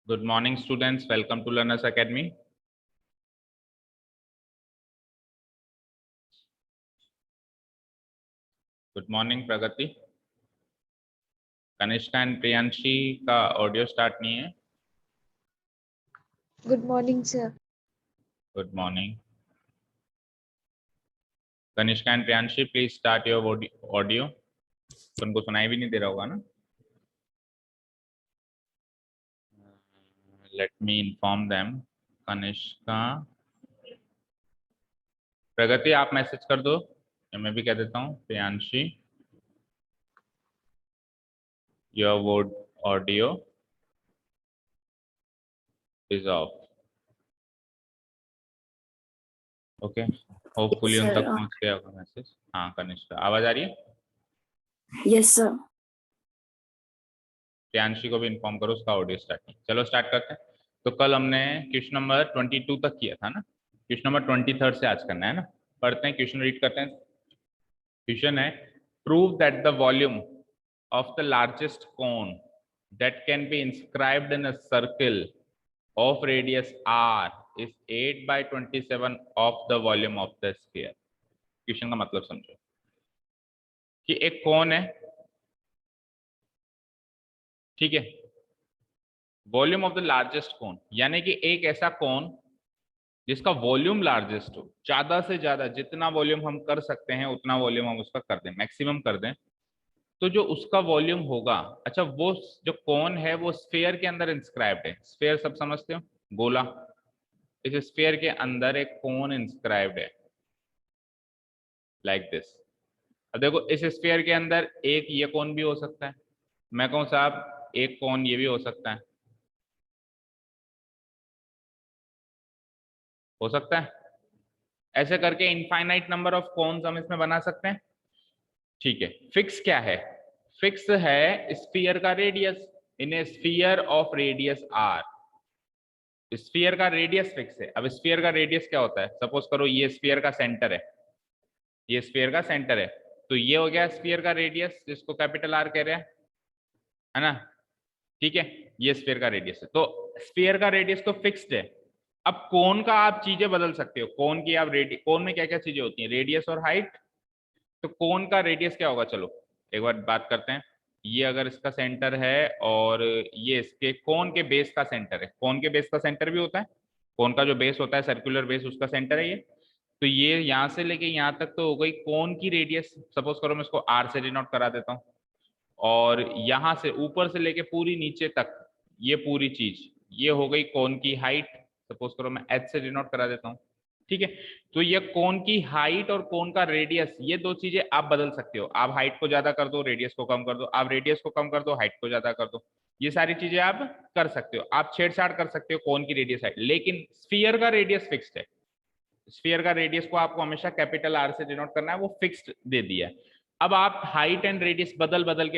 Good morning, students. Welcome to Learners Academy. Good morning, Pragati. Kanishka and Priyanshi का audio start नहीं है. Good morning, sir. Good morning. Kanishka and Priyanshi, please start your audio. तुमको सुनाई भी नहीं दे रहा होगा ना. Let me inform them. Kanishka, Pragati आप मैसेज कर दो या मैं भी कह देता हूँ. Priyanshi, your audio is of. Okay, hopefully उन तक पहुंच गया होगा मैसेज. हाँ कनिष्का, आवाज आ रही है? Yes sir. प्रियांशी को भी इन्फॉर्म करो उसका ऑडियो स्टार्ट नहीं. चलो स्टार्ट करते हैं. तो कल हमने क्वेश्चन नंबर 22 तक किया था ना. क्वेश्चन नंबर 23 से आज करना है ना. पढ़ते हैं क्वेश्चन, रीड करते हैं. क्वेश्चन है, prove that the volume of the largest cone that can be inscribed in a circle of radius r is 8/27 of the volume of the sphere. Question का मतलब समझो कि एक कोन है, ठीक है. वॉल्यूम ऑफ द लार्जेस्ट कोन यानी कि एक ऐसा कोन जिसका वॉल्यूम लार्जेस्ट हो, ज्यादा से ज्यादा जितना वॉल्यूम हम कर सकते हैं उतना वॉल्यूम हम उसका कर दें, मैक्सिमम कर दें. तो जो उसका वॉल्यूम होगा, अच्छा वो जो कोन है वो स्फीयर के अंदर इंस्क्राइब्ड है. स्फीयर सब समझते हो, गोला. इस स्फीयर के अंदर एक कोन इंस्क्राइब्ड है लाइक दिस. अब देखो इस स्फीयर के अंदर एक ये कोन भी हो सकता है. मैं कहूँ साहब एक कोन ये भी हो सकता है. हो सकता है. ऐसे करके इनफाइनाइट नंबर ऑफ कोन्स हम इसमें बना सकते हैं. ठीक है. फिक्स क्या है? फिक्स है स्फीयर का radius in A sphere of radius r. Sphere का रेडियस फिक्स है. अब स्फीयर का रेडियस क्या होता है? सपोज करो ये स्फीयर का सेंटर है, ये स्फीयर का सेंटर है, तो ये हो गया स्फीयर का रेडियस जिसको कैपिटल R कह रहे हैं, है ना. ठीक है, ये स्फीयर का रेडियस है. तो स्फीयर का रेडियस तो फिक्स्ड है. अब कोन का आप चीजें बदल सकते हो. कोन की आप कोन में क्या क्या चीजें होती हैं? रेडियस और हाइट. तो कोन का रेडियस क्या होगा? चलो एक बार बात करते हैं. ये अगर इसका सेंटर है और ये इसके कोन के बेस का सेंटर है. कोन के बेस का सेंटर भी होता है. कोन का जो बेस होता है सर्कुलर बेस, उसका सेंटर है ये. तो ये यहाँ से लेके यहाँ तक तो हो गई कोन की रेडियस. सपोज करो मैं इसको r से डिनोट करा देता हूँ. और यहाँ से ऊपर से लेके पूरी नीचे तक ये पूरी चीज ये हो गई कोन की हाइट. सपोज करो मैं h से डिनोट करा देता हूँ. ठीक है. तो ये कोन की हाइट और कोन का रेडियस, ये दो चीजें आप बदल सकते हो. आप हाइट को ज्यादा कर दो, रेडियस को कम कर दो. आप रेडियस को कम कर दो, हाइट को ज्यादा कर दो. ये सारी चीजें आप कर सकते हो. आप छेड़छाड़ कर सकते हो कोन की रेडियस हाइट. लेकिन स्फीयर का रेडियस फिक्स्ड है. स्फीयर का रेडियस को आपको हमेशा कैपिटल R से डिनोट करना है, वो फिक्स्ड दे दिया है. अब आप हाइट एंड रेडियस बदल बदल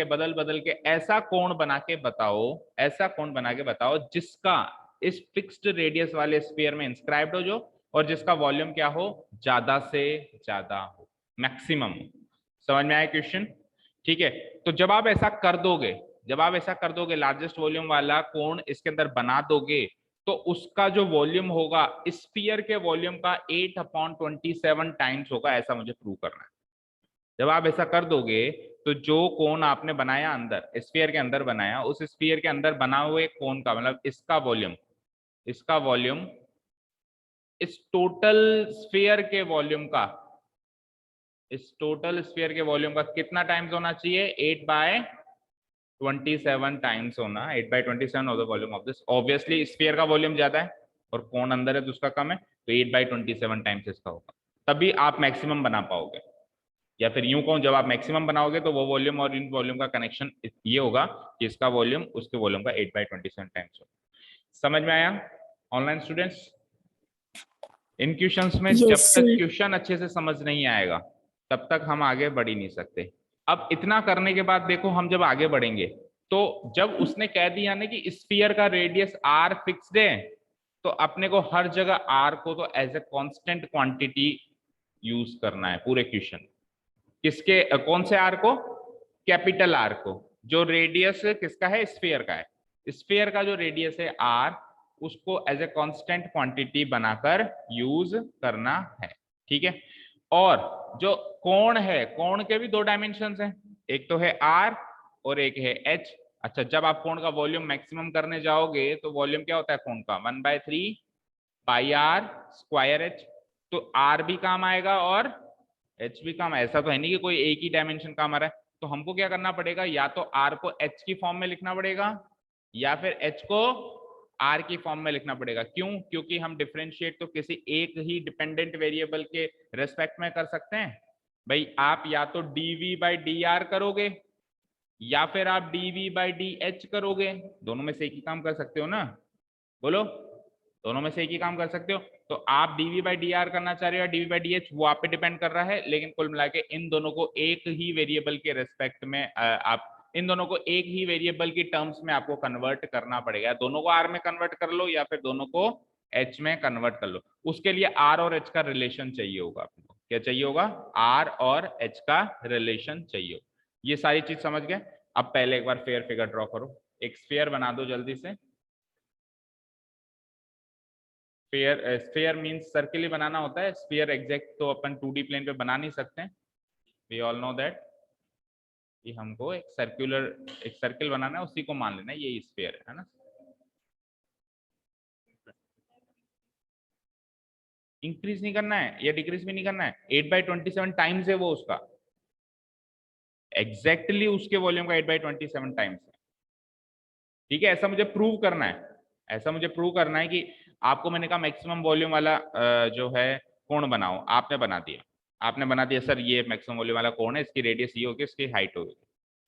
के ऐसा कोण बना के बताओ, ऐसा कोण बना के बताओ जिसका इस फिक्स्ड रेडियस वाले स्फीयर में इंस्क्राइब्ड हो जो, और जिसका वॉल्यूम क्या हो? ज्यादा से ज्यादा हो, मैक्सिमम. समझ में आया क्वेश्चन? ठीक है. तो जब आप ऐसा कर दोगे, जब आप ऐसा कर दोगे, लार्जेस्ट वॉल्यूम वाला कोण इसके अंदर बना दोगे, तो उसका जो वॉल्यूम होगा स्फीयर के वॉल्यूम का 8/27 टाइम्स होगा. ऐसा मुझे प्रूव करना है. जब आप ऐसा कर दोगे तो जो कोण आपने बनाया अंदर स्फीयर के अंदर बनाया, उस स्फीयर के अंदर बना हुए कोण का मतलब इसका वॉल्यूम इस टोटल स्फीयर के वॉल्यूम का, इस टोटल स्फीयर के वॉल्यूम का कितना टाइम्स होना चाहिए? 8/27 टाइम्स होना. 8/27 of the volume of this. Obviously sphere का वॉल्यूम ज्यादा है और कोण अंदर है तो उसका कम है, तो 8/27 टाइम्स इसका होगा. तभी आप मैक्सिमम बना पाओगे. या फिर यूं कहूं, जब आप मैक्सिमम बनाओगे तो वो वॉल्यूम और इन वॉल्यूम का कनेक्शन ये होगा कि इसका वॉल्यूम उसके वॉल्यूम का 8/27 टाइम्स होगा. समझ में आया ऑनलाइन स्टूडेंट्स? इन क्वेश्चंस में Yes, जब sir. तक क्वेश्चन अच्छे से समझ नहीं आएगा तब तक हम आगे बढ़ ही नहीं सकते. अब इतना करने के बाद देखो हम जब आगे बढ़ेंगे तो जब उसने कह दिया ना कि स्फीयर का रेडियस r फिक्स्ड है, तो अपने को हर जगह r को तो as a constant quantity use करना है पूरे क्वेश्चन. किसके कौन से r को? कैपिटल R को, जो रेडियस किसका है? स्फीयर का है. स्फीयर का जो रेडियस है r, उसको एज ए कांस्टेंट क्वांटिटी बनाकर यूज करना है। ठीक है, और जो कोण है, कोण के भी दो डायमेंशंस हैं, एक तो है r और एक है h। अच्छा, जब आप कोण का वॉल्यूम मैक्सिमम करने जाओगे तो वॉल्यूम क्या होता है कोण का, 1/3 पाई आर स्क्वायर एच। तो r भी काम आएगा और h भी काम, ऐसा तो है नहीं कि कोई एक ही डायमेंशन काम आ रहा है। तो हमको क्या करना पड़ेगा, या तो r को h की फॉर्म में लिखना पड़ेगा या फिर h को r की फॉर्म में लिखना पड़ेगा। क्यों? क्योंकि हम डिफरेंशिएट तो किसी एक ही डिपेंडेंट वेरिएबल के रेस्पेक्ट में कर सकते हैं। भाई आप या तो dv/dr करोगे या फिर आप dv/dh करोगे, दोनों में से एक ही काम कर सकते हो ना, बोलो, दोनों में से एक ही काम कर सकते हो। तो आप dv/dr करना चाह रहे हो या dv/dh, वो आप पे डिपेंड कर रहा है, लेकिन कुल मिला के इन दोनों को एक ही वेरिएबल के रेस्पेक्ट में आप इन दोनों को एक ही वेरिएबल की टर्म्स में आपको कन्वर्ट करना पड़ेगा। दोनों को r में कन्वर्ट कर लो या फिर दोनों को h में कन्वर्ट कर लो। उसके लिए r और h का रिलेशन चाहिए होगा आपको। क्या चाहिए होगा? r और h का रिलेशन चाहिए होगा। ये सारी चीज समझ गए? अब पहले एक बार फेयर फिगर ड्रॉ करो, एक स्फीयर बना दो जल्दी से। स्फीयर मींस सर्किल ही बनाना होता है। स्फीयर एग्जैक्ट तो अपन 2D प्लेन पे बना नहीं सकते, वी ऑल नो दैट, कि हमको एक सर्किल बनाना है, उसी को मान लेना है ये स्फीयर है ना। इंक्रीज नहीं करना है या डिक्रीज भी नहीं करना है, 8/27 टाइम्स है वो उसका, एग्जैक्टली उसके वॉल्यूम का 8/27 टाइम्स है। ठीक है, ऐसा मुझे प्रूव करना है, ऐसा मुझे प्रूव करना है कि आपको मैंने कहा मैक्सिमम वॉल्यूम वाला जो है कोण बनाओ, आपने बना दिया, आपने बना दिया सर ये मैक्सिमम वॉल्यूम वाला कोण है, इसकी रेडियस ये होगी, इसकी हाइट होगी।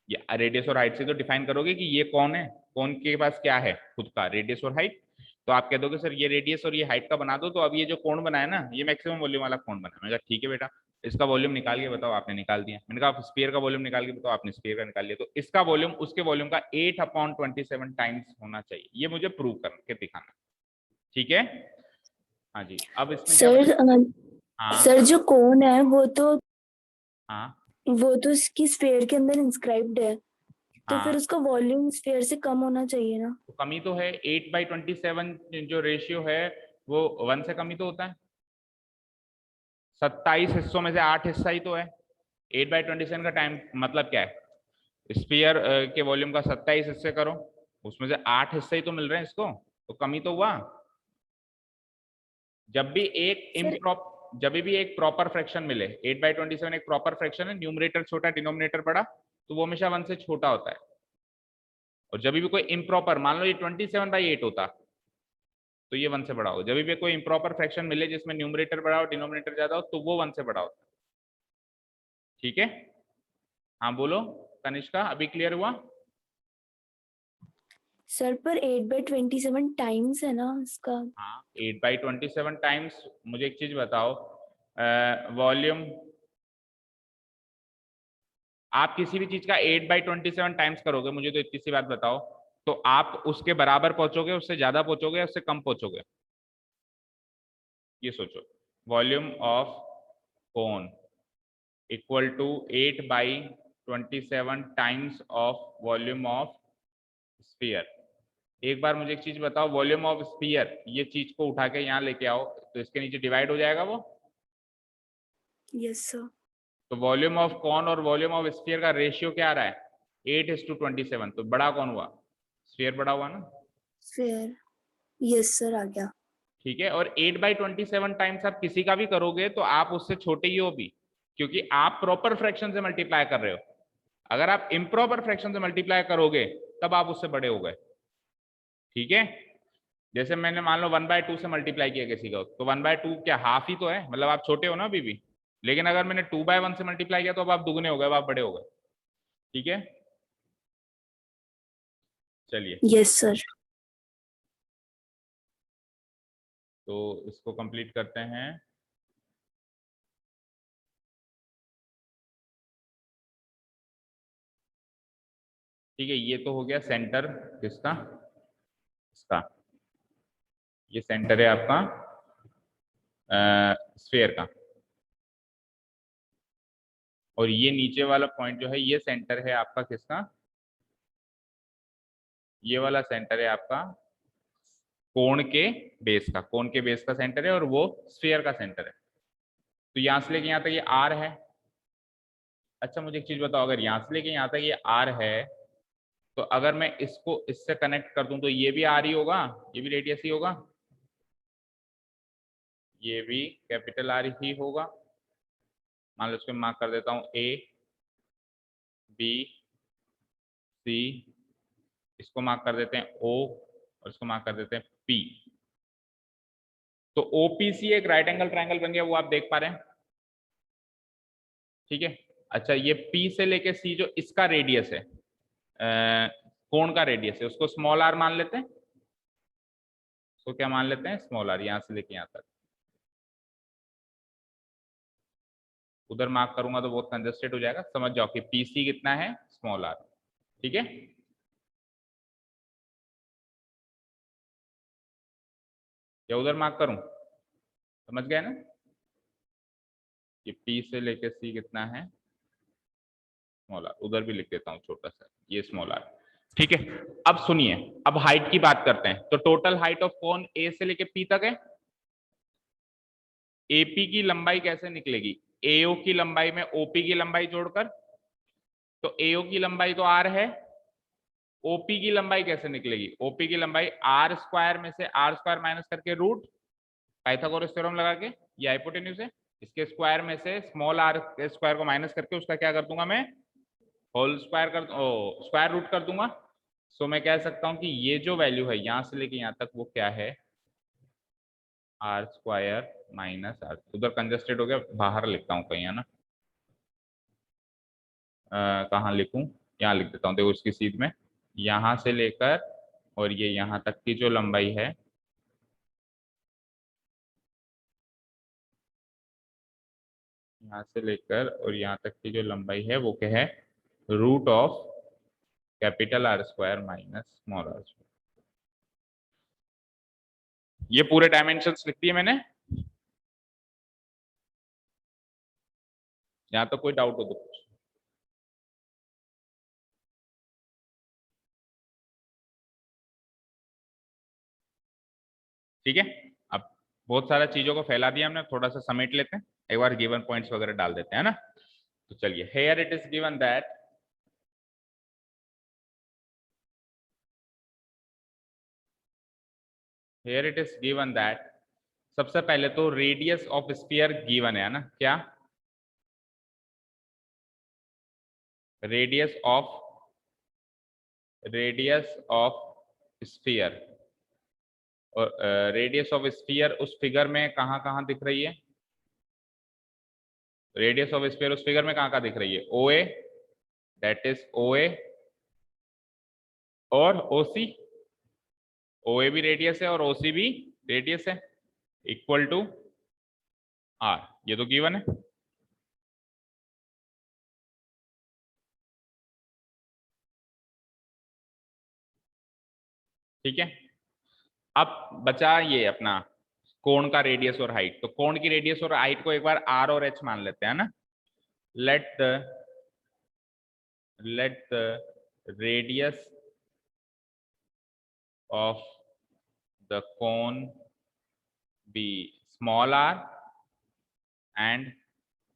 ये रेडियस और हाइट से तो डिफाइन करोगे कि ये कौन है, कौन के पास क्या है खुद का रेडियस और हाइट। तो आप कह दोगे सर ये रेडियस और ये हाइट का बना दो, तो अब ये जो कोण बना है ना, ये मैक्सिमम वॉल्यूम वाला कोण बना। मैंने कहा ठीक है बेटा, इसका वॉल्यूम निकाल के बताओ, आपने निकाल दिया। मैंने कहा स्फीयर का वॉल्यूम निकाल के बताओ, आपने स्फीयर का निकाल लिया। तो इसका वॉल्यूम उसके वॉल्यूम का 8/27 टाइम्स होना चाहिए, ये मुझे प्रूव करके दिखाना। ठीक है, हाँ जी। अब इसमें क्या सर बता, हाँ सर जो कोण है हाँ वो तो इसकी स्फीयर के अंदर इंस्क्राइब्ड है, तो फिर हाँ, उसका वॉल्यूम स्फीयर से कम होना चाहिए ना। तो कमी तो है, 8/27 जो रेशियो है वो 1 से कमी तो होता है। 27 हिस्सों में से 8 हिस्सा ही तो है। 8/27 का टाइम मतलब क्या है, स्फीयर के वॉल्यूम का 27 हिस्से करो, उसमें से 8 हिस्से ही तो मिल रहे हैं इसको, तो कमी तो हुआ। जब भी एक सर जब भी एक प्रॉपर फ्रैक्शन मिले, 8/27 एक प्रॉपर फ्रैक्शन है, न्यूमरेटर छोटा डिनोमिनेटर बड़ा, तो वो हमेशा 1 से छोटा होता है। और जब भी कोई इम्प्रॉपर, मान लो ये 27/8 होता, तो ये 1 से बड़ा हो। जब भी कोई इम्प्रॉपर फ्रैक्शन मिले जिसमें न्यूमरेटर बड़ा हो डिनोमिनेटर ज्यादा हो, तो वो 1 से बड़ा होता है। ठीक है, हाँ बोलो कनिष्का, अभी क्लियर हुआ? सर पर 8/27 टाइम्स है ना इसका। हाँ, 8/27 टाइम्स। मुझे एक चीज बताओ, वॉल्यूम, आप किसी भी चीज का 8/27 टाइम्स करोगे, मुझे तो इतनी सी बात बताओ, तो आप उसके बराबर पहुंचोगे, उससे ज्यादा पहुंचोगे, उससे कम पहुंचोगे? ये सोचो, volume of cone equal to 8/27 times of volume of sphere. एक बार मुझे एक चीज बताओ, वॉल्यूम ऑफ स्फीयर, ये चीज को उठा के यहाँ लेके आओ, तो इसके नीचे डिवाइड हो जाएगा वो। Yes sir. तो वॉल्यूम ऑफ कॉन और वॉल्यूम ऑफ स्फीयर का रेशियो क्या आ रहा है? 8:27। तो बड़ा कौन हुआ? स्फीयर बड़ा हुआ ना। फिर यस सर आ गया। ठीक है, और 8/27 टाइम्स आप किसी का भी करोगे तो आप उससे छोटे ही हो भी, क्योंकि आप प्रॉपर फ्रैक्शन से मल्टीप्लाई कर रहे हो। अगर आप इम्प्रॉपर फ्रैक्शन से मल्टीप्लाई करोगे तब आप उससे बड़े हो गए। ठीक है, जैसे मैंने मान लो 1/2 से मल्टीप्लाई किया किसी का, तो 1/2 क्या हाफ ही तो है, मतलब आप छोटे हो ना अभी भी। लेकिन अगर मैंने 2/1 से मल्टीप्लाई किया तो अब आप दुगने हो गए, अब आप बड़े हो गए। ठीक है, चलिए, यस सर। तो इसको कंप्लीट करते हैं। ठीक है, ये तो हो गया सेंटर किसका, इसका, ये सेंटर है आपका स्फीयर का, और ये नीचे वाला पॉइंट जो है ये सेंटर है आपका किसका, ये वाला सेंटर है आपका कोण के बेस का, कोण के बेस का सेंटर है, और वो स्फीयर का सेंटर है। तो यहां से लेके यहां तक ये आर है। अच्छा मुझे एक चीज बताओ, अगर यहां से लेके यहां तक ये आर है, तो अगर मैं इसको इससे कनेक्ट कर दूं तो ये भी आर ही होगा, ये भी रेडियस ही होगा, ये भी कैपिटल आर ही होगा। मान लो इसको मार्क कर देता हूं ए बी सी, इसको मार्क कर देते हैं ओ, और इसको मार्क कर देते हैं पी। तो ओपीसी एक राइट एंगल ट्रायंगल बन गया, वो आप देख पा रहे हैं, ठीक है। अच्छा ये पी से लेके सी जो इसका रेडियस है, कोण का रेडियस है, उसको स्मॉल आर मान लेते हैं। उसको क्या मान लेते हैं? स्मॉल आर, यहां से लेके यहां तक। उधर मार्क करूंगा तो बहुत कंजस्टेड हो जाएगा, समझ जाओ कि पीसी कितना है, स्मॉल आर, ठीक है। या उधर मार्क करूं? समझ गए ना कि पी से लेके सी कितना है, स्मॉल आर। उधर भी लिख देता हूं छोटा सा, ये स्मॉल आर, ठीक है। अब सुनिए, अब हाइट की बात करते हैं। तो टोटल हाइट ऑफ कोन ए से लेके पी तक है। एपी की लंबाई कैसे निकलेगी? एओ की लंबाई में ओपी की लंबाई जोड़कर। तो एओ की लंबाई तो आर है, ओपी की लंबाई कैसे निकलेगी? ओपी की लंबाई आर स्क्वायर में से आर स्क्वायर माइनस करके रूट, पाइथागोरस थ्योरम लगा के, ये हाइपोटेन्यूज है। इसके स्क्वायर में से स्मॉल आर स्क्वायर को माइनस करके उसका क्या कर दूंगा मैं, होल स्क्वायर कर, स्क्वायर रूट कर दूंगा। सो मैं कह सकता हूं कि ये जो वैल्यू है यहां से लेके यहां तक वो क्या है, आर स्क्वायर माइनस आर। उधर कंजस्टेड हो गया, बाहर लिखता हूँ कहीं, है ना, कहाँ लिखूं, यहाँ लिख देता हूँ, देखो उसकी सीध में, यहां से लेकर और ये यहां तक की जो लंबाई है, यहाँ से लेकर और यहाँ तक की जो लंबाई है वो क्या है, root of capital R square minus small are square. ये पूरे डायमेंशंस लिख दिए मैंने। यहाँ तो कोई डाउट हो तो कुछ? ठीक है। अब बहुत सारा चीजों को फैला दिया हमने, थोड़ा सा समेट लेते हैं, एक बार गिवन पॉइंट्स वगैरह डाल देते हैं ना। तो चलिए, here it is given that here it is given that, सबसे पहले तो रेडियस ऑफ स्फीयर गिवन है ना, क्या रेडियस ऑफ स्फीयर, और रेडियस ऑफ स्फीयर उस फिगर में कहां कहां दिख रही है? रेडियस ऑफ स्फीयर उस फिगर में कहां कहां दिख रही है? ओ ए, दैट इज ओ ए, और ओ सी, ओ ए भी रेडियस है और ओ सी भी रेडियस है, इक्वल टू आर, ये तो गिवन है। ठीक है। अब बचा ये अपना कोण का रेडियस और हाइट। तो कोण की रेडियस और हाइट को एक बार आर और एच मान लेते हैं ना। Let the radius of the cone be small r and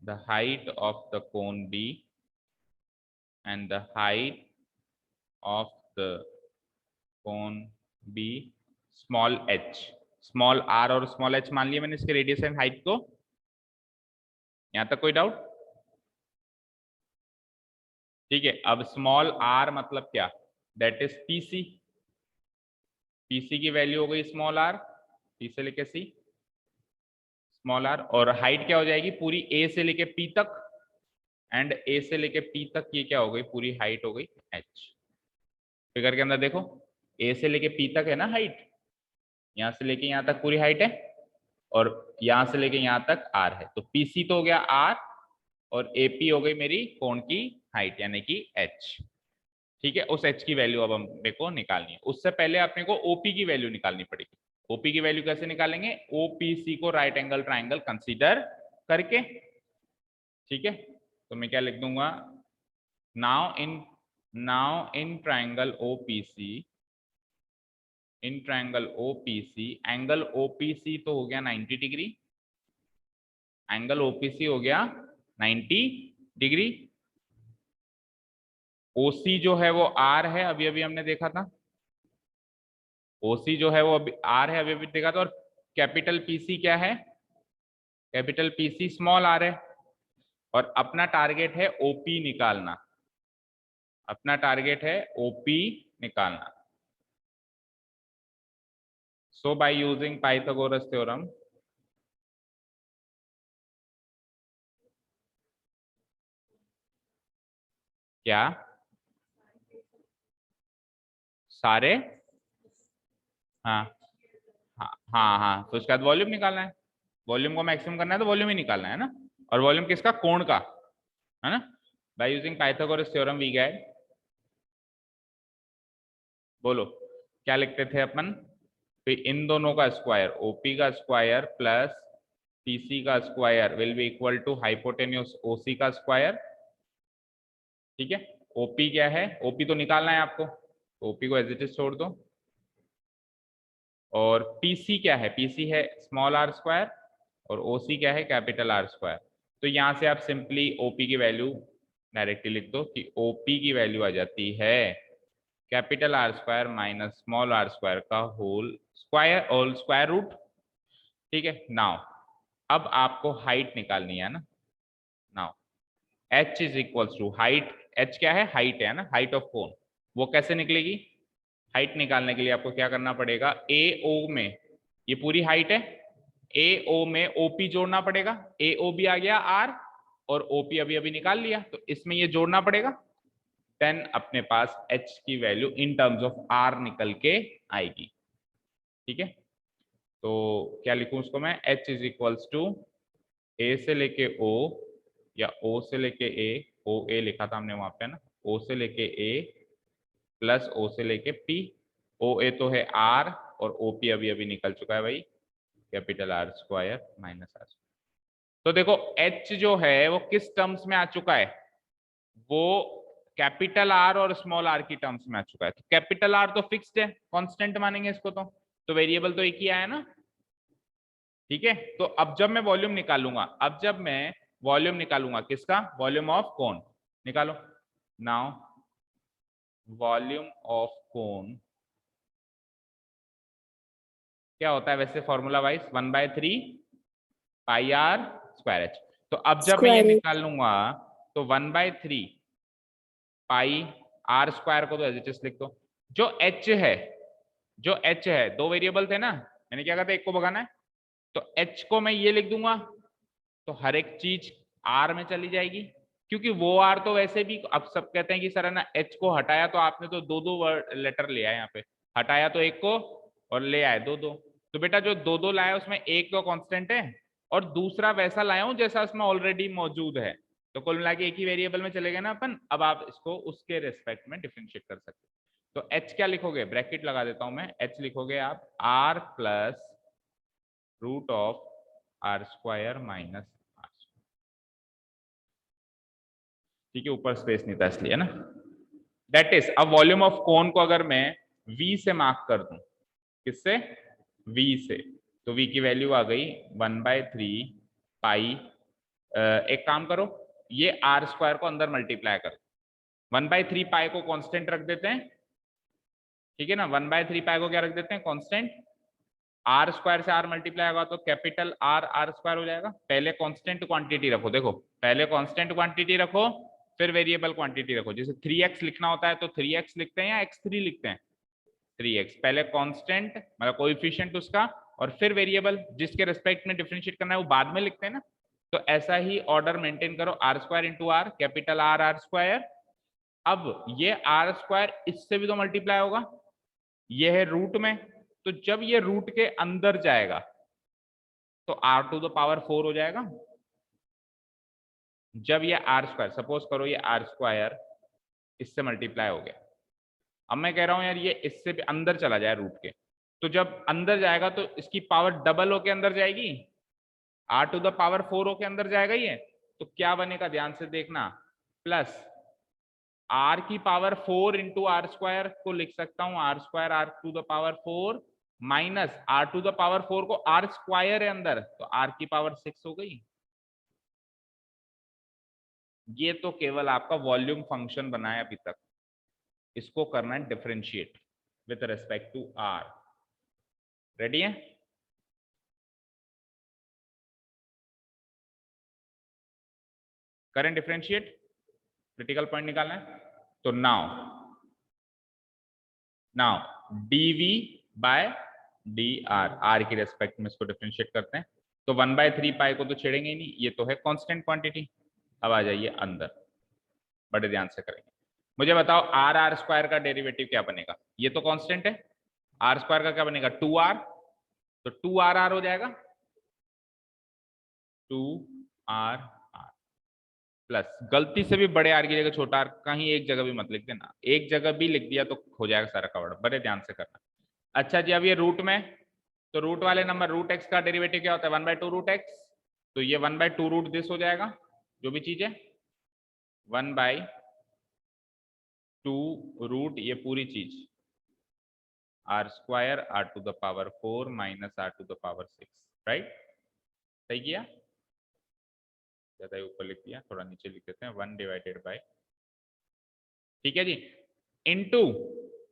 the height of the cone B and the height of the cone B small h, small r और small h मान लिया मैंने इसके रेडियस एंड हाइट को। यहां तक कोई doubt? ठीक है। अब स्मॉल r मतलब क्या, दैट इज पीसी, पीसी की वैल्यू हो गई स्मॉल r, पी से लेके सी, स्मॉल r, और हाइट क्या हो जाएगी पूरी a से लेके p तक, एंड a से लेके p तक ये क्या हो गई, पूरी हाइट हो गई h। फिगर के अंदर देखो, a से लेके p तक है ना हाइट, यहां से लेके यहां तक पूरी हाइट है, और यहां से लेके यहां तक r है। तो pc तो हो गया r, और ap हो गई मेरी कोण की हाइट यानी कि h। ठीक है, उस h की वैल्यू अब हमने को निकालनी है। उससे पहले अपने को op की वैल्यू निकालनी पड़ेगी। op की वैल्यू कैसे निकालेंगे? opc को राइट एंगल ट्राइंगल कंसीडर करके। ठीक है, तो मैं क्या लिख दूंगा, now in triangle OPC in triangle OPC, angle OPC तो हो गया 90 डिग्री, एंगल ओपीसी हो गया 90 डिग्री। ओसी जो है वो आर है, अभी अभी हमने देखा था, ओसी जो है वो अभी आर है, अभी अभी देखा था। और कैपिटल पीसी क्या है, कैपिटल पीसी स्मॉल आर है। और अपना टारगेट है ओपी निकालना, अपना टारगेट है ओपी निकालना। सो बाय यूजिंग पाइथागोरस थ्योरम, क्या सारे, हाँ हाँ हाँ हाँ, तो उसके बाद वॉल्यूम निकालना है, वॉल्यूम को मैक्सिमम करना है तो वॉल्यूम ही निकालना है ना। और वॉल्यूम किसका, कोण का, है ना। By using Pythagoras theorem we get, बोलो क्या लिखते थे अपन, तो इन दोनों का स्क्वायर, ओपी का स्क्वायर प्लस पीसी का square will be equal to hypotenuse OC का स्क्वायर। ठीक है, ओपी क्या है, ओपी तो निकालना है आपको, ओपी को एज इट इज छोड़ दो। और पीसी क्या है, पीसी है स्मॉल आर स्क्वायर, और ओसी क्या है, कैपिटल आर स्क्वायर। तो यहां से आप सिंपली ओपी की वैल्यू डायरेक्टली लिख दो कि ओपी की वैल्यू आ जाती है capital R square minus small are square का whole square, whole square root. ठीक है, नाउ अब आपको हाइट निकालनी है ना। Now h is equals to height, h क्या है, हाइट है ना, हाइट ऑफ कोन। वो कैसे निकलेगी, हाइट निकालने के लिए आपको क्या करना पड़ेगा, ए ओ में, ये पूरी हाइट है, ए ओ में ओपी जोड़ना पड़ेगा, ए ओ भी आ गया आर, और ओपी अभी अभी निकाल लिया, तो इसमें ये जोड़ना पड़ेगा। देन अपने पास h की value in terms of r निकल के आएगी। ठीक है, तो क्या लिखूं उसको मैं, h इज इक्वल्स टू ए से लेके o, या o से लेके a, o a लिखा था हमने वहां पे ना, o से लेके a प्लस o से लेके p, o a तो है r, और o p अभी अभी निकल चुका है भाई, capital R square minus r. तो देखो h जो है वो किस टर्म्स में आ चुका है, वो कैपिटल आर और स्मॉल आर की टर्म्स में आ चुका है। तो कैपिटल आर तो फिक्स्ड है, कांस्टेंट मानेंगे इसको, तो वेरिएबल तो एक ही आया ना। ठीक है, तो अब जब मैं वॉल्यूम निकालूंगा, अब जब मैं वॉल्यूम निकालूंगा किसका, वॉल्यूम ऑफ कोन निकालो। नाउ वॉल्यूम ऑफ कोन क्या होता है वैसे formula wise, 1/3 pi are square h. तो अब जब मैं ये स्क्वायर निकालूंगा तो 1/3 पाई आर स्क्वायर को तो एज इट इज लिख दो। जो एच है, जो एच है, दो वेरिएबल थे ना, मैंने क्या कहा था, एक को भगाना है, तो एच को मैं ये लिख दूंगा, तो हर एक चीज आर में चली जाएगी, क्योंकि वो आर तो वैसे भी, अब सब कहते हैं कि सर है ना एच को हटाया तो आपने तो दो दो वर्ड लेटर ले आए यहाँ पे, हटाया तो एक को और ले आए दो दो। तो बेटा जो दो दो लाया उसमें एक तो कांस्टेंट है, और दूसरा वैसा लाया हूं जैसा उसमें ऑलरेडी मौजूद है, तो कुल मिला के एक ही वेरिएबल में चले गए ना अपन। अब आप इसको उसके रेस्पेक्ट में डिफरेंशिएट कर सकते हो। तो एच क्या लिखोगे, ब्रैकेट लगा देता हूं मैं, एच लिखोगे आप r plus root of r square minus r. ठीक है, ऊपर स्पेस नहीं था इसलिए ना। दैट इज, अब वॉल्यूम ऑफ कोन को अगर मैं v से मार्क कर दूं, किससे, v से, तो v की वैल्यू आ गई 1/3 पाई, एक काम करो, ये आर स्क्वायर को अंदर मल्टीप्लाई करो, 1/3 पाई को कांस्टेंट रख देते हैं। ठीक है ना, 1/3 पाई को क्या रख देते हैं, कांस्टेंट। आर स्क्वायर से आर मल्टीप्लाई होगा तो कैपिटल आर आर स्क्वायर हो जाएगा। पहले कांस्टेंट क्वांटिटी रखो, देखो पहले कांस्टेंट क्वांटिटी रखो, फिर वेरिएबल क्वांटिटी रखो। जैसे 3x लिखना होता है तो 3x लिखते हैं या x3 लिखते हैं, 3x पहले कांस्टेंट मतलब कोएफिशिएंट उसका, और फिर वेरिएबल जिसके रिस्पेक्ट में डिफरेंशिएट करना है वो बाद में लिखते हैं ना। तो ऐसा ही ऑर्डर मेंटेन करो, r square into r, capital R r square. अब ये आर स्क्वायर इससे भी तो मल्टीप्लाई होगा, ये है रूट में, तो जब ये रूट के अंदर जाएगा तो आर टू द पावर 4 हो जाएगा। जब ये आर स्क्वायर, सपोज करो ये आर स्क्वायर इससे मल्टीप्लाई हो गया, अब मैं कह रहा हूं यार ये इससे भी अंदर चला जाए रूट के, तो जब अंदर जाएगा तो इसकी पावर डबल होके अंदर जाएगी, आर टू द पावर 4 होके अंदर जाएगा ये, तो क्या बनेगा ध्यान से देखना, प्लस आर की पावर 4 इंटू आर स्क्वायर को लिख सकता हूं r square r to the power 4 minus r to the power 4 को आर स्क्वायर है अंदर, तो आर की पावर 6 हो गई। ये तो केवल आपका वॉल्यूम फंक्शन बना है अभी तक, इसको करना है differentiate with respect to r. Ready है? करें डिफरेंशिएट, क्रिटिकल पॉइंट निकालना है। तो now dv by d r की रेस्पेक्ट में इसको डिफरेंशिएट करते हैं। तो 1/3 पाई को तो छेड़ेंगे ही नहीं, ये तो है कांस्टेंट क्वांटिटी। अब आ जाइए अंदर, बड़े ध्यान से करेंगे। मुझे बताओ आर आर स्क्वायर का डेरिवेटिव क्या बनेगा? ये तो कांस्टेंट है, आर स्क्वायर का क्या बनेगा? 2r, तो 2r हो जाएगा 2r प्लस, गलती से भी बड़े आर की जगह छोटा आर कहीं एक जगह भी मत लिख देना, एक जगह भी लिख दिया तो हो जाएगा सारा कवर्ड, बड़े ध्यान से करना। अच्छा जी, अब ये रूट में, तो रूट वाले नंबर रूट एक्स का डेरिवेटिव क्या होता है? 1/2 रूट एक्स, तो ये 1/2 रूट दिस हो जाएगा, जो भी चीज है 1/2 रूट ये पूरी चीज r square r to the power 4 minus r to the power 6, right? सही किया? ज्यादा ऊपर लिख दिया, थोड़ा नीचे लिख देते हैं 1/, ठीक है जी, इनटू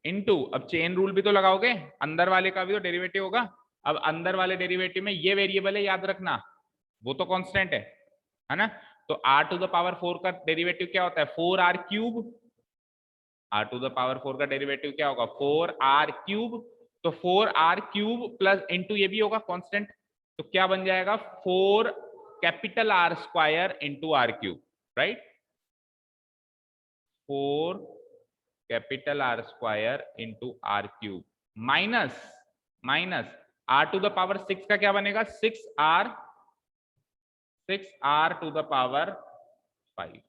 इनटू। अब चेन रूल भी तो लगाओगे, अंदर वाले का भी तो डेरिवेटिव होगा। अब अंदर वाले डेरिवेटिव में ये वेरिएबल है, याद रखना, वो तो कांस्टेंट है ना? तो r टू द पावर 4 का डेरिवेटिव क्या होता है? 4r cube. r to the power 4 का डेरिवेटिव क्या होगा? 4r cube. तो 4r क्यूब प्लस इंटू ये भी होगा कांस्टेंट, तो क्या बन जाएगा? 4 capital R square into r cube, right? 4 capital R square into r cube minus r to the power 6 का क्या बनेगा? 6r टू द पावर 5,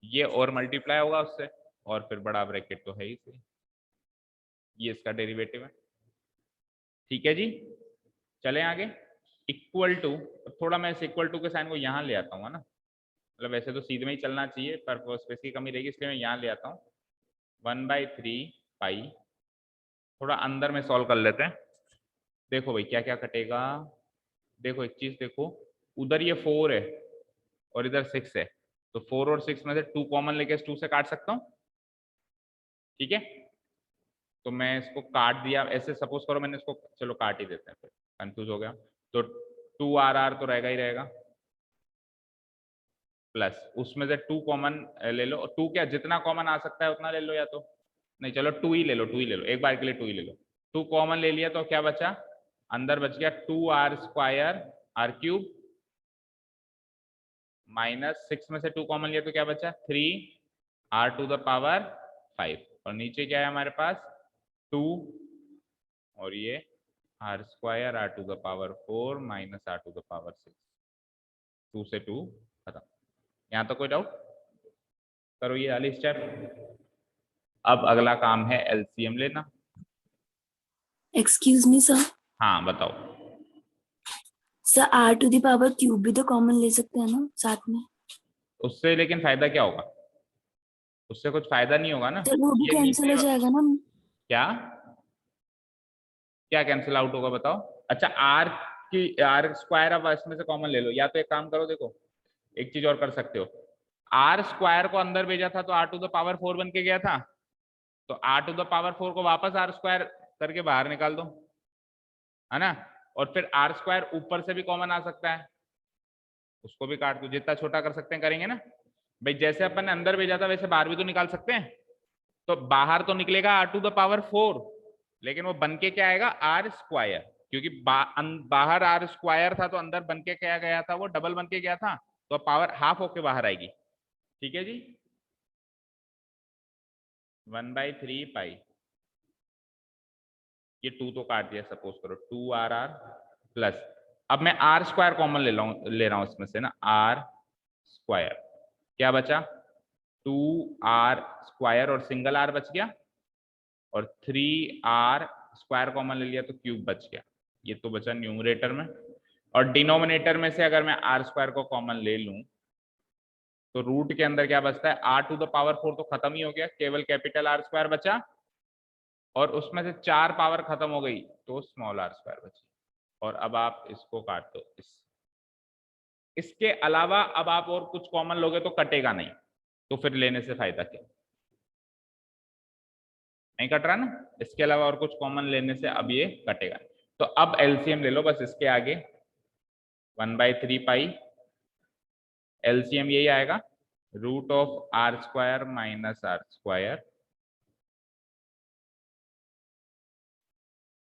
ये और मल्टीप्लाई होगा उससे, और फिर बड़ा ब्रैकेट तो है ही से, ये इसका डेरिवेटिव है। ठीक है जी, चलें आगे। इक्वल टू, थोड़ा मैं इस इक्वल टू के साइन को यहाँ ले आता हूँ ना, मतलब वैसे तो सीधे में ही चलना चाहिए पर स्पेस की कमी रहेगी, इसलिए मैं यहाँ ले आता हूँ 1/3 पाई। थोड़ा अंदर में सॉल्व कर लेते हैं। देखो भाई क्या क्या कटेगा, देखो एक चीज देखो, उधर ये 4 है और इधर 6 है, तो 4 और 6 में से 2 कॉमन लेके 2 से काट सकता हूँ, ठीक है? तो मैं इसको काट दिया ऐसे, सपोज करो मैंने इसको, चलो काट ही देते हैं, फिर कंफ्यूज हो गया। तो 2r तो रहेगा ही रहेगा, प्लस उसमें से 2 कॉमन ले लो, 2 क्या जितना कॉमन आ सकता है उतना ले लो, या तो नहीं चलो 2 ही ले लो, 2 ही ले लो, एक बार के लिए 2 ही ले लो। 2 कॉमन ले लिया तो क्या बचा? अंदर बच गया 2r square are cube minus 6 में से 2 कॉमन लिया तो क्या बचा? 3r टू द पावर 5, और नीचे क्या है हमारे पास? 2 और ये r square r to the power 4 minus r to the power 6, 2 से 2 खत्म। यहाँ तो कोई डाउट? करो ये वाली स्टेप। अब अगला काम है एलसीएम लेना। Excuse me sir. हाँ बताओ। Sir r to the power cube भी तो कॉमन ले सकते हैं ना साथ में? उससे लेकिन फायदा क्या होगा? उससे कुछ फायदा नहीं होगा ना, तो वो भी ये कैंसिल नीचे हो जाएगा ना? क्या क्या कैंसिल आउट होगा बताओ? अच्छा आर की आर स्क्वायर, अब इसमें से कॉमन ले लो, या तो एक काम करो, देखो एक चीज और कर सकते हो, आर स्क्वायर को अंदर भेजा था तो आर टू द पावर 4 बन के गया था, तो आर टू द पावर 4 को वापस आर स्क्वायर करके बाहर निकाल दो, है ना? और फिर आर स्क्वायर ऊपर से भी कॉमन आ सकता है, उसको भी काट दो, जितना छोटा कर सकते हैं करेंगे ना भाई, जैसे अपन ने अंदर भेजा था वैसे बाहर भी तो निकाल सकते हैं। तो बाहर तो निकलेगा आर टू द पावर 4, लेकिन वो बन के क्या आएगा? आर स्क्वायर, क्योंकि बाहर आर स्क्वायर था तो अंदर बन के क्या गया था? वो डबल बन के गया था, तो पावर हाफ होके बाहर आएगी। ठीक है जी, 1/3 पाई, ये 2 तो काट दिया, सपोज करो 2r प्लस, अब मैं आर स्क्वायर कॉमन ले रहा हूं इसमें से ना, आर स्क्वायर, क्या बचा? 2r स्क्वायर और सिंगल r बच गया, और 3r स्क्वायर कॉमन ले लिया तो क्यूब बच गया, ये तो बचा न्यूमरेटर में। और डिनोमिनेटर में से अगर मैं आर स्क्वायर को कॉमन ले लूं तो रूट के अंदर क्या बचता है, r टू द पावर 4 तो खत्म ही हो गया, केवल कैपिटल R स्क्वायर बचा, और उसमें से 4 पावर खत्म हो गई तो स्मॉल r स्क्वायर बची। और अब आप इसको काट दो, इसके अलावा अब आप और कुछ कॉमन लोगे तो कटेगा नहीं, तो फिर लेने से फायदा क्या, नहीं कट रहा ना, इसके अलावा और कुछ कॉमन लेने से अब ये कटेगा। तो अब एलसीएम ले लो बस इसके आगे, 1/3 पाई, एलसीएम यही आएगा, root of r square minus r square,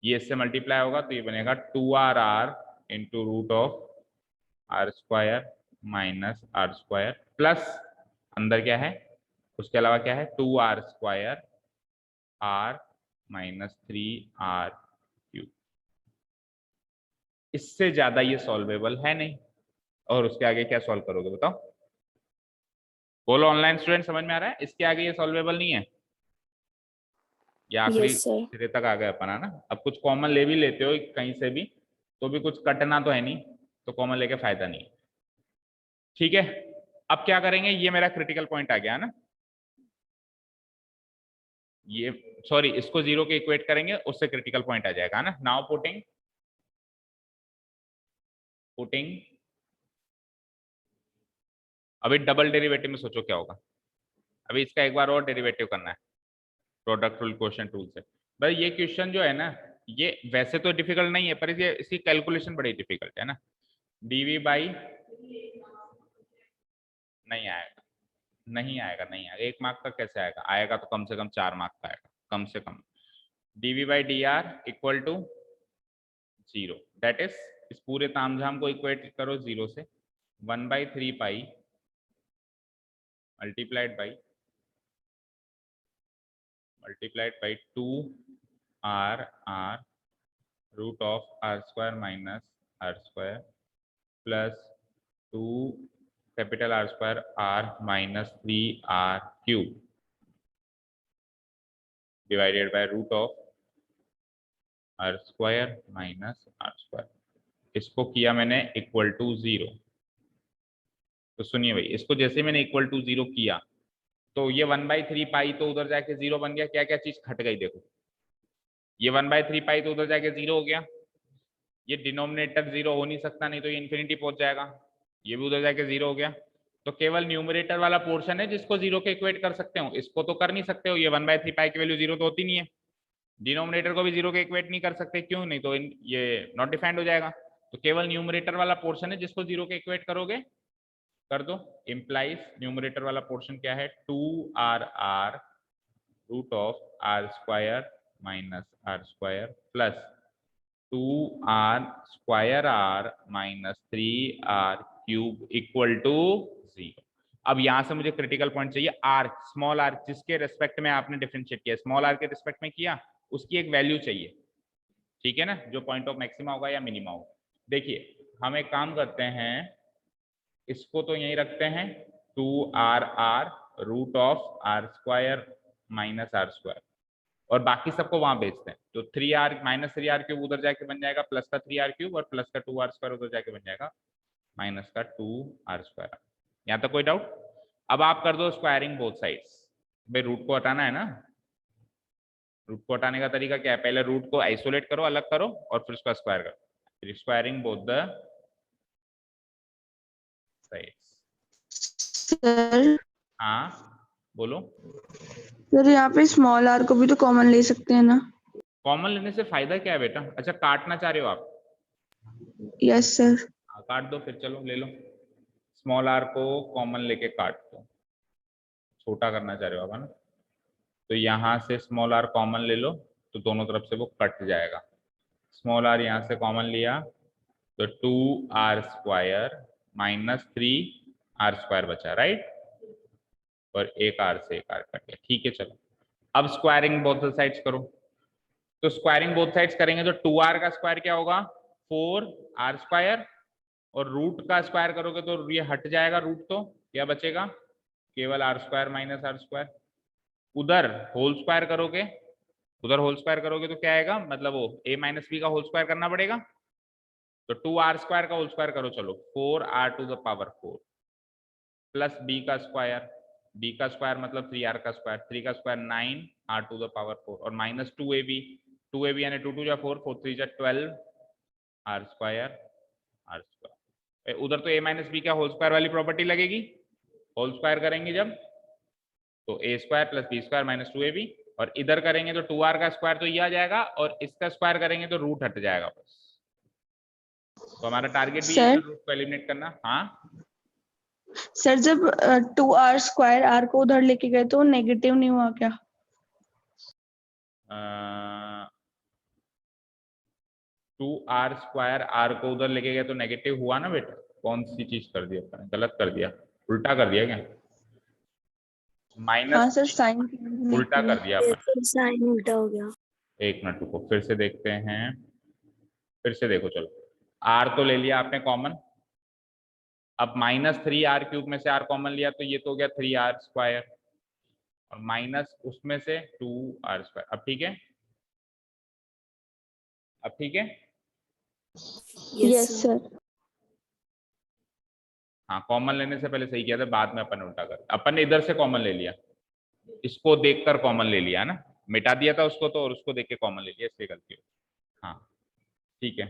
ये इससे मल्टीप्लाई होगा तो ये बनेगा 2rr into root of r square minus r square, plus अंदर क्या है, उसके अलावा क्या है, 2r square r minus 3r cube. इससे ज्यादा ये सॉल्वेबल है नहीं, और उसके आगे क्या सॉल्व करोगे बताओ, बोलो ऑनलाइन स्टूडेंट, समझ में आ रहा है, इसके आगे ये सॉल्वेबल नहीं है, या आखिरी यस सर। सिरे तक आ गए अपन, है ना। अब कुछ कॉमन ले भी लेते हो कहीं से भी, तो भी कुछ कटना तो है नहीं, तो कॉमन लेके फायदा नहीं। ठीक है, अब क्या करेंगे, ये मेरा क्रिटिकल पॉइंट आ गया ना, ये सॉरी इसको 0 के इक्वेट करेंगे, उससे क्रिटिकल पॉइंट आ जाएगा ना। नाउ पुटिंग अभी डबल डेरिवेटिव में सोचो क्या होगा, अभी इसका एक बार और डेरिवेटिव करना है प्रोडक्ट रूल क्वेश्चन टूल से। भाई ये क्वेश्चन जो है ना, ये वैसे तो डिफिकल्ट नहीं है, पर ये इसकी कैलकुलेशन बड़ी डिफिकल्ट है ना। डीवी बाई, नहीं आएगा, नहीं आएगा, नहीं आएगा, 1 मार्क का कैसे आएगा, आएगा तो कम से कम 4 मार्क का आएगा, कम से कम। DV by D R equal to 0, that is, इस पूरे तामझाम को इक्वेट करो 0 से, 1/3 pi multiplied by 2r root of r square minus r square plus 2 capital R square r minus 3r cube divided by root of r square minus r square. इसको किया मैंने equal to 0, तो सुनिए भाई, इसको जैसे मैंने इक्वल टू 0 किया तो ये 1/3 पाई तो उधर जाके 0 बन गया, क्या क्या चीज हट गई देखो, ये 1/3 पाई तो उधर जाके 0 हो गया, ये डिनोमिनेटर 0 हो नहीं सकता, नहीं तो ये इन्फिनिटी पहुंच जाएगा, ये भी उधर जाके 0 हो गया, तो केवल न्यूमरेटर वाला पोर्शन है जिसको 0 के इक्वेट कर सकते हो, इसको तो कर नहीं सकते हो, ये 1/3 पाई की वैल्यू 0 तो होती नहीं है, डिनोमिनेटर को भी 0 के इक्वेट नहीं कर सकते, क्यों, नहीं तो ये नॉट डिफाइंड हो जाएगा, तो केवल न्यूमरेटर वाला पोर्शन है जिसको 0 के इक्वेट करोगे, कर दो, इम्प्लाइज न्यूमरेटर वाला पोर्शन क्या है, 2rr root of r square minus r square plus 2r square r minus 3r cube equal to 0। अब यहां से मुझे क्रिटिकल पॉइंट चाहिए r, स्मॉल r, जिसके रिस्पेक्ट में आपने डिफरेंशिएट किया, स्मॉल r के रिस्पेक्ट में किया, उसकी एक वैल्यू चाहिए, ठीक है ना, जो पॉइंट ऑफ मैक्सिमा होगा या मिनिमा होगा। देखिए हम एक काम करते हैं, इसको तो यहीं रखते हैं, 2rr root of r square minus r square, और बाकी सबको वहां भेजते हैं, तो 3r माइनस 3r क्यूब उधर जाके बन जाएगा प्लस का 3r क्यूब, और प्लस का 2r स्क्वायर उधर जाके बन जाएगा माइनस का 2r स्क्वायर। यहाँ तक कोई डाउट? अब आप कर दो स्क्वायरिंग बोथ साइड्स, भाई रूट को हटाना है ना, रूट को हटाने का तरीका क्या है, पहले रूट को आइसोलेट करो, अलग करो, और फिर उसका स्क्वायर करो, फिर squaring both the sides. Sir, हाँ बोलो। सर यहाँ पे स्मॉल आर को भी तो कॉमन ले सकते हैं ना? कॉमन लेने से फायदा क्या है बेटा, अच्छा काटना चाह रहे हो आप? Yes sir. हाँ काट दो फिर, चलो ले लो, स्मॉल आर को कॉमन लेके काट दो, छोटा करना चाह रहे हो आप, है ना, तो यहाँ से स्मॉल आर कॉमन ले लो, तो दोनों तरफ से वो कट जाएगा, स्मॉल आर यहाँ से कॉमन लिया तो 2r square minus 3r square बचा, राइट, और एक r से एक r कट गया, ठीक है चलो। अब स्क्वायरिंग बोथ साइड्स करो, तो स्क्वायरिंग बोथ साइड्स करेंगे तो 2r का स्क्वायर क्या होगा, 4r स्क्वायर, और रूट का स्क्वायर करोगे तो ये हट जाएगा रूट, तो क्या बचेगा, केवल r square minus r square, उधर होल स्क्वायर करोगे, उधर होल स्क्वायर करोगे तो क्या आएगा, मतलब वो a माइनस बी का होल स्क्वायर करना पड़ेगा, तो 2r स्क्वायर का होल स्क्वायर करो, चलो 4r to the power 4, plus b का स्क्वायर, बी का स्क्वायर मतलब 3r का स्क्वायर, 3 का square 9 r to the power 4 और माइनस 2ab, 2ab यानी 2 2 जा 4, 4 3 जा 12 r स्क्वायर r स्क्वायर। उधर तो a माइनस बी का होल स्क्वायर वाली प्रॉपर्टी लगेगी, होल स्क्वायर करेंगे जब तो a square plus b square minus 2ab, और इधर करेंगे तो 2r का स्क्वायर तो ये आ जाएगा और इसका स्क्वायर करेंगे तो रूट हट जाएगा बस। तो हमारा टारगेट भी यही था, रूट को एलिमिनेट करना। हाँ सर जब 2r स्क्वायर r को उधर लेके गए तो नेगेटिव नहीं हुआ क्या? 2r स्क्वायर r को उधर लेके गए तो नेगेटिव हुआ ना बेटा? कौन सी चीज कर दिया अपने? गलत कर दिया, उल्टा कर दिया क्या? हाँ माइनस सर साइन उल्टा कर दिया अपन। साइन उल्टा हो गया। एक मिनट रुको, फिर से देखते हैं, फिर से देखो। चलो r तो ले लिया आपने कॉमन, अब माइनस 3r क्यूब में से r कॉमन लिया तो ये तो हो गया 3r स्क्वायर और माइनस उसमें से 2r स्क्वायर। अब ठीक है, अब ठीक है। Yes sir. हाँ कॉमन लेने से पहले सही किया था, बाद में अपन उल्टा कर, अपन ने इधर से कॉमन ले लिया, इसको देखकर कॉमन ले लिया ना, मिटा दिया था उसको तो और उसको देख के कॉमन ले लिया, इसलिए गलती हो। हाँ ठीक है,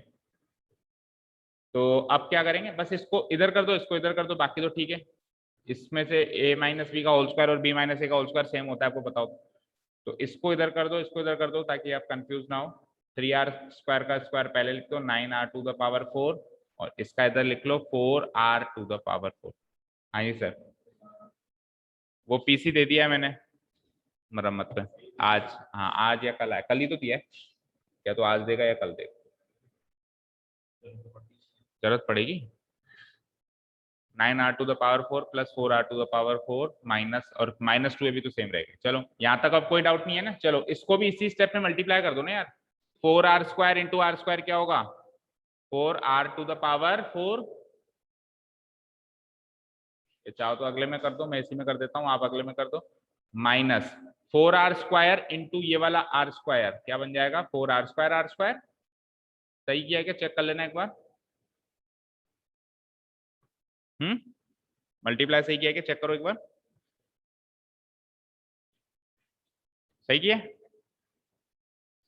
तो अब क्या करेंगे, बस इसको इधर कर दो, इसको इधर कर दो, बाकी तो ठीक है। इसमें से a माइनस बी का होल स्क्वायर और b माइनस ए का होल स्क्वायर सेम होता है, आपको बताओ। तो इसको इधर कर दो, इसको इधर कर दो, ताकि आप कंफ्यूज ना हो। 3r स्क्वायर का स्क्वायर पहले लिख दो 9r टू द पावर 4 और इसका इधर लिख लो 4r टू द पावर 4। हाँ जी सर, वो पीसी दे दिया है मैंने मरम्मत पे आज। हाँ आज या कल आया, कल ही तो दिया है, या तो आज देगा या कल देगा, जरूरत पड़ेगी। 9r to the power 4 plus 4r to the power 4 minus, और माइनस 2 भी तो सेम रहेगा। चलो यहाँ तक अब कोई डाउट नहीं है ना? चलो इसको भी इसी स्टेप में मल्टीप्लाई कर दो ना यार। 4r square into r square क्या होगा? 4r टू द पावर 4, चाहो तो अगले में कर दो, मैं इसी में कर देता हूँ, आप अगले में कर दो, माइनस 4r स्क्वायर इंटू ये वाला r स्क्वायर क्या बन जाएगा? 4r square r square. सही किया क्या? चेक कर लेना एक बार। मल्टीप्लाई सही किया क्या? चेक करो एक बार, सही किया?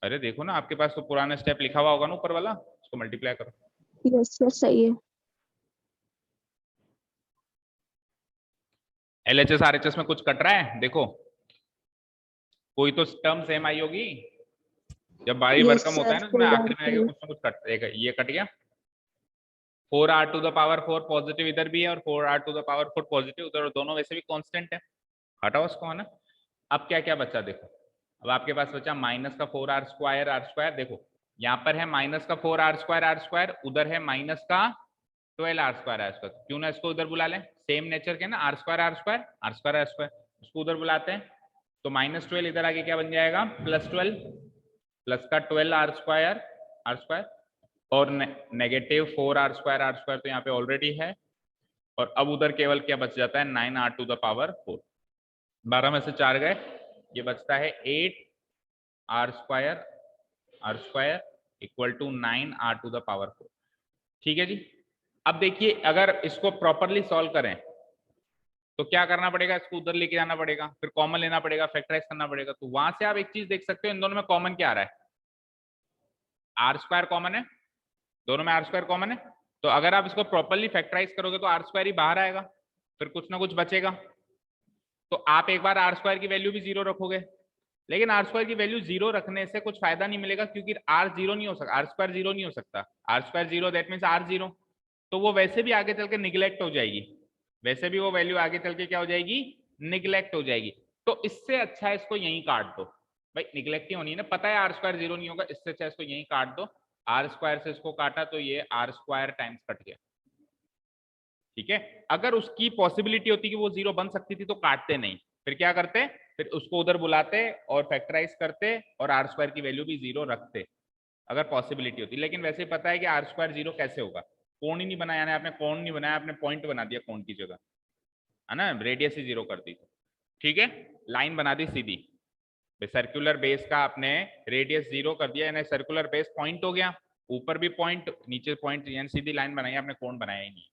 अरे देखो ना, आपके पास तो पुराना स्टेप लिखा हुआ होगा ना ऊपर वाला, उसको मल्टीप्लाई करो। यस सर सही है। LHS RHS में कुछ कट रहा है? देखो कोई तो टर्म सेम आई होगी, जब बाई Yes, भरकम होता है ना sir, उसमें full आखिर में आएगा कुछ ना कुछ कट, ये कट गया। 4r to the power 4 positive इधर भी है और 4r to the power 4 positive उधर, और दोनों वैसे भी कांस्टेंट है, हटाओ उसको है ना। अब क्या क्या बचा देखो, अब आपके पास बचा माइनस का 4r स्क्वायर r स्क्वायर। देखो यहाँ पर है माइनस का 4r स्क्वायर r स्क्वायर, उधर है माइनस का 12r स्क्वायर r स्क्वायर। क्यों ना इसको उधर बुला लें, सेम नेचर के ना, r square r square r square r square, उसको उधर बुलाते हैं। तो -12 इधर आगे क्या बन जाएगा? +12, प्लस का 12r स्क्वायर r स्क्वायर और नेगेटिव 4r स्क्वायर तो यहाँ पे ऑलरेडी है। और अब उधर केवल क्या बच जाता है? 9r to the power 4। 12 में से 4 गए, ये बचता है 8r square equal to 9r to the power 4। ठीक है जी। अब देखिए अगर इसको प्रॉपरली सॉल्व करें तो क्या करना पड़ेगा? इसको उधर लेके जाना पड़ेगा, फिर कॉमन लेना पड़ेगा, फैक्टराइज करना पड़ेगा। तो वहां से आप एक चीज देख सकते हो, इन दोनों में कॉमन क्या आ रहा है? आर स्क्वायर कॉमन है, दोनों में आर स्क्वायर कॉमन है। तो अगर आप इसको प्रॉपरली फैक्टराइज करोगे तो आर स्क्वायर ही बाहर आएगा, फिर कुछ ना कुछ बचेगा। तो आप एक बार आर स्क्वायर की वैल्यू भी 0 रखोगे, लेकिन आर स्क्वायर की वैल्यू 0 रखने से कुछ फायदा नहीं मिलेगा, क्योंकि आर 0 नहीं हो सकता, आर स्क्वायर 0 नहीं हो सकता। R square 0 that means r 0, तो वो वैसे भी आगे चल के निगलेक्ट हो जाएगी, वैसे भी वो वैल्यू आगे चल के क्या हो जाएगी? निगलेक्ट हो जाएगी। तो इससे अच्छा है इसको यहीं काट दो भाई, निगलेक्ट ही होनी है ना, पता है आर स्क्वायर 0 नहीं होगा, इससे अच्छा इसको यहीं काट दो। आर स्क्वायर से इसको काटा तो ये आर स्क्वायर टाइम्स कट गया। ठीक है, अगर उसकी पॉसिबिलिटी होती कि वो 0 बन सकती थी तो काटते नहीं, फिर क्या करते? फिर उसको उधर बुलाते और फैक्टराइज करते और आर स्क्वायर की वैल्यू भी 0 रखते, अगर पॉसिबिलिटी होती। लेकिन वैसे ही पता है कि आर स्क्वायर 0 कैसे होगा? कोण ही नहीं बनाया ना आपने, कोण नहीं बनाया आपने, पॉइंट बना दिया कोण की जगह, है ना, रेडियस ही 0 कर दी। ठीक है, लाइन बना दी सीधी, सर्कुलर बेस का आपने रेडियस 0 कर दिया, यानी सर्कुलर बेस पॉइंट हो गया, ऊपर भी पॉइंट नीचे पॉइंट, यानी सीधी लाइन बनाई आपने, कोण बनाया ही नहीं।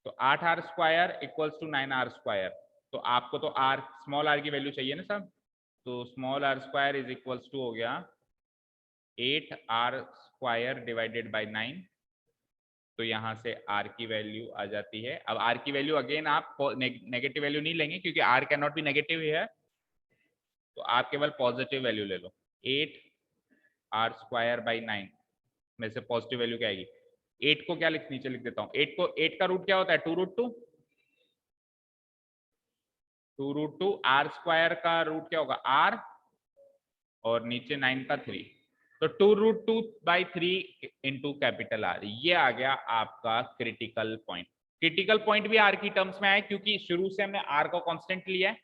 तो 8r square equals to 9r square. तो आपको तो r स्मॉल r की वैल्यू चाहिए ना सब, तो small r square is equals to हो गया 8r स्क्वायर डिवाइडेड बाय 9। तो यहाँ से r की वैल्यू आ जाती है। अब r की वैल्यू अगेन आप नेगेटिव वैल्यू नहीं लेंगे क्योंकि r can not be negative है, तो आप केवल पॉजिटिव वैल्यू ले लो। 8r स्क्वायर बाई 9 में से पॉजिटिव वैल्यू क्या आएगी? 8 को क्या नीचे लिख देता हूँ, 8 का रूट क्या होता है? 2√2। 2√2 r स्क्वायर का रूट क्या होगा? r, और नीचे 9 का 3, तो 2√2 बाई 3 इंटू कैपिटल R। ये आ गया आपका क्रिटिकल पॉइंट। क्रिटिकल पॉइंट भी R की टर्म्स में आए क्योंकि शुरू से हमने R को कांस्टेंट लिया है,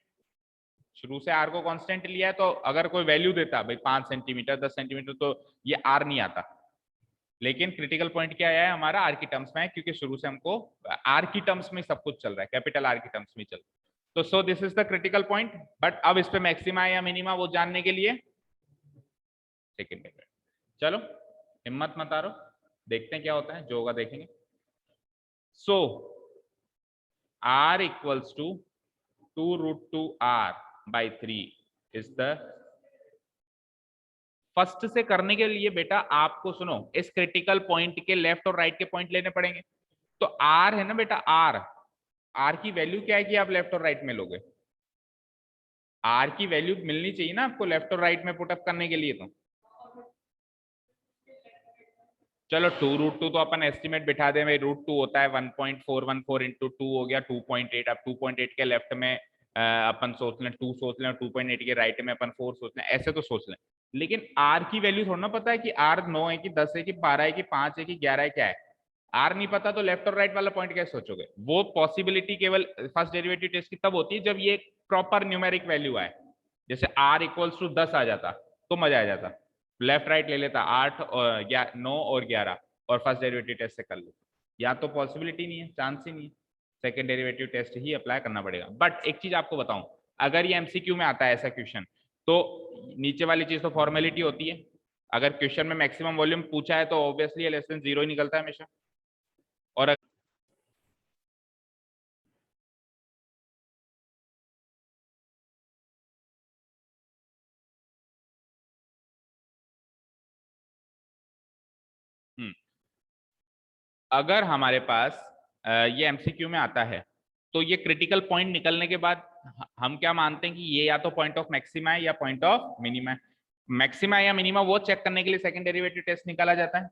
शुरू से R को कांस्टेंट लिया है, तो अगर कोई वैल्यू देता भाई 5 सेंटीमीटर 10 सेंटीमीटर तो ये R नहीं आता। लेकिन क्रिटिकल पॉइंट क्या है हमारा? R की टर्म्स में है क्योंकि शुरू से हमको R की टर्म्स में सब कुछ चल रहा है, कैपिटल R की टर्म्स में चल रहा है। तो so this is the critical point. But अब इस पे मैक्सिमा या मिनिमा वो जानने के लिए सेकंड डेरिवेटिव। चलो हिम्मत मत हारो, देखते हैं क्या होता है, जो होगा देखेंगे। So R equals to 2√2r by 3 is the first से करने के लिए बेटा आपको सुनो, इस क्रिटिकल पॉइंट के लेफ्ट और राइट के पॉइंट लेने पड़ेंगे। तो R है ना बेटा, R की वैल्यू क्या है कि आप लेफ्ट और राइट में लोगे? R की वैल्यू मिलनी चाहिए ना आपको लेफ्ट और राइट में पुटअप करने के लिए। तो चलो 2√2 तो अपन एस्टिमेट बिठा दें भाई, √2 होता है 1.414 इंटू 2 हो गया 2.8। अब 2.8 के लेफ्ट में अपन सोच लें 2 सोच लें, 2.8 के राइट में अपन 4 सोच लें, ऐसे तो सोच लें। लेकिन R की वैल्यू थोड़ा ना पता है कि R 9 है कि 10 है कि 12 है कि 5 है कि 11 है, क्या है R नहीं पता, तो लेफ्ट और राइट वाला पॉइंट कैसे सोचोगे? वो पॉसिबिलिटी केवल फर्स्ट डेरिवेटिव टेस्ट की तब होती है जब ये प्रॉपर न्यूमेरिक वैल्यू आए। जैसे R इक्वल्स टू 10 आ जाता तो मजा आ जाता, लेफ्ट राइट ले लेता 8 और 9 और 11 और फर्स्ट डेरिवेटिव टेस्ट से कर लेता। या तो पॉसिबिलिटी नहीं है, चांस ही नहीं है, सेकंड डेरिवेटिव टेस्ट ही अप्लाई करना पड़ेगा। बट एक चीज आपको बताऊं, अगर ये एमसीक्यू में आता है ऐसा क्वेश्चन, तो नीचे वाली चीज तो फॉर्मेलिटी होती है। अगर क्वेश्चन में मैक्सिमम वॉल्यूम पूछा है तो ऑब्वियसली लेस देन 0 ही निकलता है हमेशा। और अगर हमारे पास ये एमसीक्यू में आता है तो ये क्रिटिकल पॉइंट निकलने के बाद हम क्या मानते हैं कि ये या तो पॉइंट ऑफ मैक्सिमा है या पॉइंट ऑफ मिनिमा है। मैक्सिमा या मिनिमा वो चेक करने के लिए सेकंड डेरिवेटिव टेस्ट निकाला जाता है।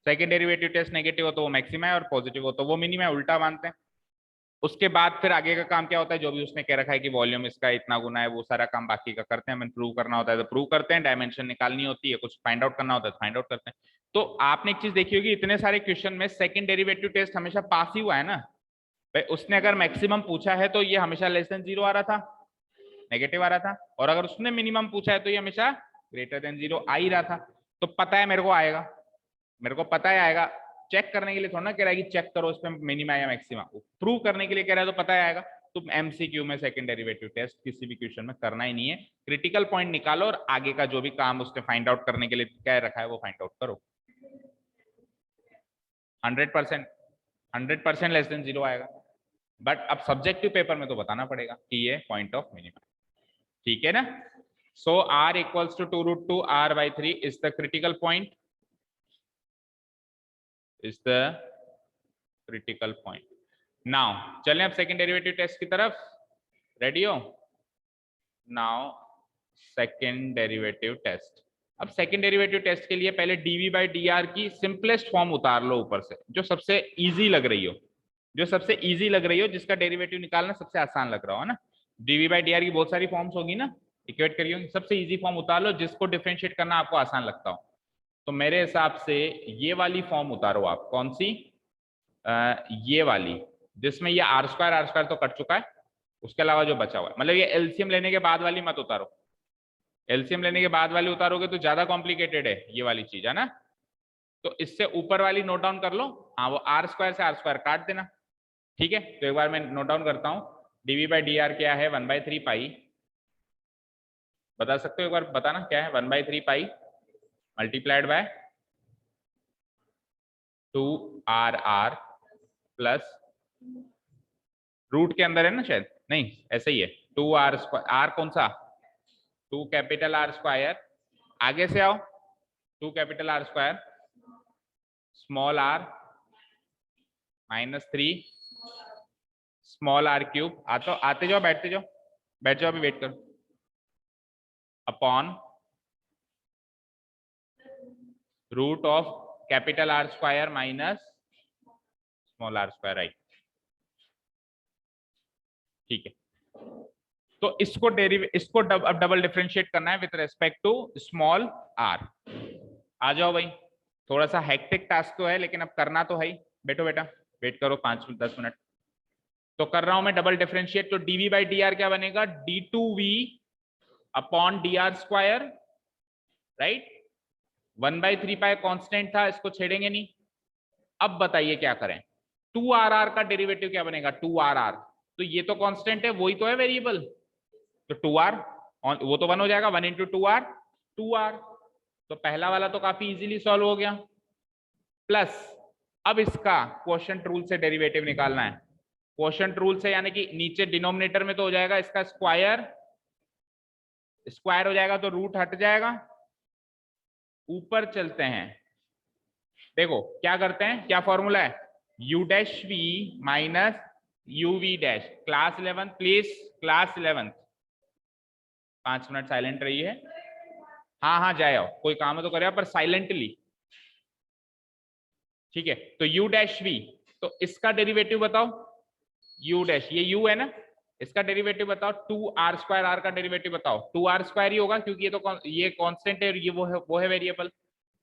सेकंड डेरिवेटिव टेस्ट नेगेटिव हो तो वो मैक्सिमा है और पॉजिटिव हो तो वो मिनिमा है, उल्टा मानते हैं। उसके बाद फिर आगे का काम क्या होता है, जो भी उसने कह रखा है कि वॉल्यूम इसका इतना गुना है, वो सारा काम बाकी का करते हैं। हमें प्रूव करना होता है तो प्रूव करते हैं, डायमेंशन निकालनी होती है, कुछ फाइंड आउट करना होता है तो फाइंड आउट करते हैं। तो आपने एक चीज देखी होगी, इतने सारे क्वेश्चन में सेकंड डेरिवेटिव टेस्ट हमेशा पास ही हुआ है ना भाई। उसने अगर मैक्सिमम पूछा है तो ये हमेशा लेस देन 0 आ रहा था, नेगेटिव आ रहा था, और अगर उसने मिनिमम पूछा है तो ये हमेशा ग्रेटर देन 0 आ ही रहा था। तो पता है मेरे को आएगा, मेरे को पता है आएगा। चेक करने के लिए थोड़ा ना कह रहा है कि चेक करो इसमें मिनिमा या मैक्सिमा, प्रूव करने के लिए कह रहा है तो पता है आएगा। तो एमसीक्यू में सेकंड डेरिवेटिव टेस्ट किसी भी क्वेश्चन में करना ही नहीं है। क्रिटिकल पॉइंट निकालो और आगे का जो भी काम उसने फाइंड आउट करने के लिए कह रखा है वो फाइंड आउट करो। 100% लेस देन 0 आएगा। बट अब सब्जेक्टिव पेपर में तो बताना पड़ेगा कि ये पॉइंट ऑफ मिनिमा, ठीक है ना। So R equals to 2√2r by 3 is the critical point, is the critical point. Now चलें अब सेकंड डेरिवेटिव टेस्ट की तरफ, रेडी हो? Now second derivative test. अब सेकंड डेरिवेटिव टेस्ट के लिए पहले dv/dr की सिंपलेस्ट फॉर्म उतार लो ऊपर से, जो सबसे इजी लग रही हो, जो सबसे इजी लग रही हो, जिसका डेरिवेटिव निकालना सबसे आसान लग रहा हो ना। dv/dr की बहुत सारी फॉर्म्स होगी ना, इक्वेट करिए, सबसे इजी फॉर्म उतार लो जिसको डिफरेंशिएट करना आपको आसान लगता हो। तो मेरे हिसाब से ये वाली फॉर्म उतारो आप, कौन सी? ये वाली, जिसमें ये r² तो कट चुका है, उसके अलावा जो बचा हुआ है, मतलब ये एलसीएम लेने के बाद वाली मत उतारो। एलसीएम लेने के बाद वाली उतारोगे तो ज्यादा कॉम्प्लिकेटेड है ये वाली चीज, है ना। तो इससे ऊपर वाली नोट डाउन कर लो, हाँ वो r² से r² काट देना, ठीक है। तो एक बार मैं नोट डाउन करता हूँ, dv/dr क्या है? 1/3 पाई, बता सकते हो एक बार बताना क्या है? 1/3 pi multiplied by 2rr plus root के अंदर है ना शायद, नहीं ऐसा ही है 2r स्क्वायर, आर कौन सा 2 कैपिटल आर स्क्वायर, आगे से आओ 2 capital R square small R -3 small R cube, आते जाओ बैठ जाओ अभी वेट करो, upon root of capital R square minus small are square, right. ठीक है, तो इसको अब डबल डिफरेंशिएट करना है with respect to small R. आ जाओ भाई, थोड़ा सा हेक्टिक टास्क तो है लेकिन अब करना तो है ही। बैठो बेटा, वेट करो 5-10 मिनट। तो कर रहा हूं मैं डबल डिफरेंशिएट, तो dv बाई डी आर क्या बनेगा, d2v upon D R square, right. 1/3 पाई कांस्टेंट था, इसको छेड़ेंगे नहीं। अब बताइए क्या करें, 2rr का डेरिवेटिव क्या बनेगा, 2rr, तो ये तो कांस्टेंट है, वही तो है वेरिएबल, तो 2r वो तो 1 हो जाएगा, 1 इंटू 2r 2r, तो पहला वाला तो काफी इजीली सॉल्व हो गया। प्लस अब इसका क्वोशंट रूल से डेरिवेटिव निकालना है, क्वोशंट रूल से, यानी कि नीचे डिनोमिनेटर में तो हो जाएगा इसका स्क्वायर हो जाएगा, तो रूट हट जाएगा। ऊपर चलते हैं, देखो क्या करते हैं, क्या फॉर्मूला है, u dash v minus uv dash. Class 11 please, class 11 5 minute silent रहिए। हाँ जाए आओ, कोई काम तो करे पर साइलेंटली, ठीक है। तो u डैश v, तो इसका डेरिवेटिव बताओ, u डैश, ये u है ना, इसका डेरिवेटिव बताओ, 2r स्क्वायर, r का डेरिवेटिव बताओ, 2r स्क्वायर ही होगा क्योंकि ये कांस्टेंट है और ये वो है वेरिएबल,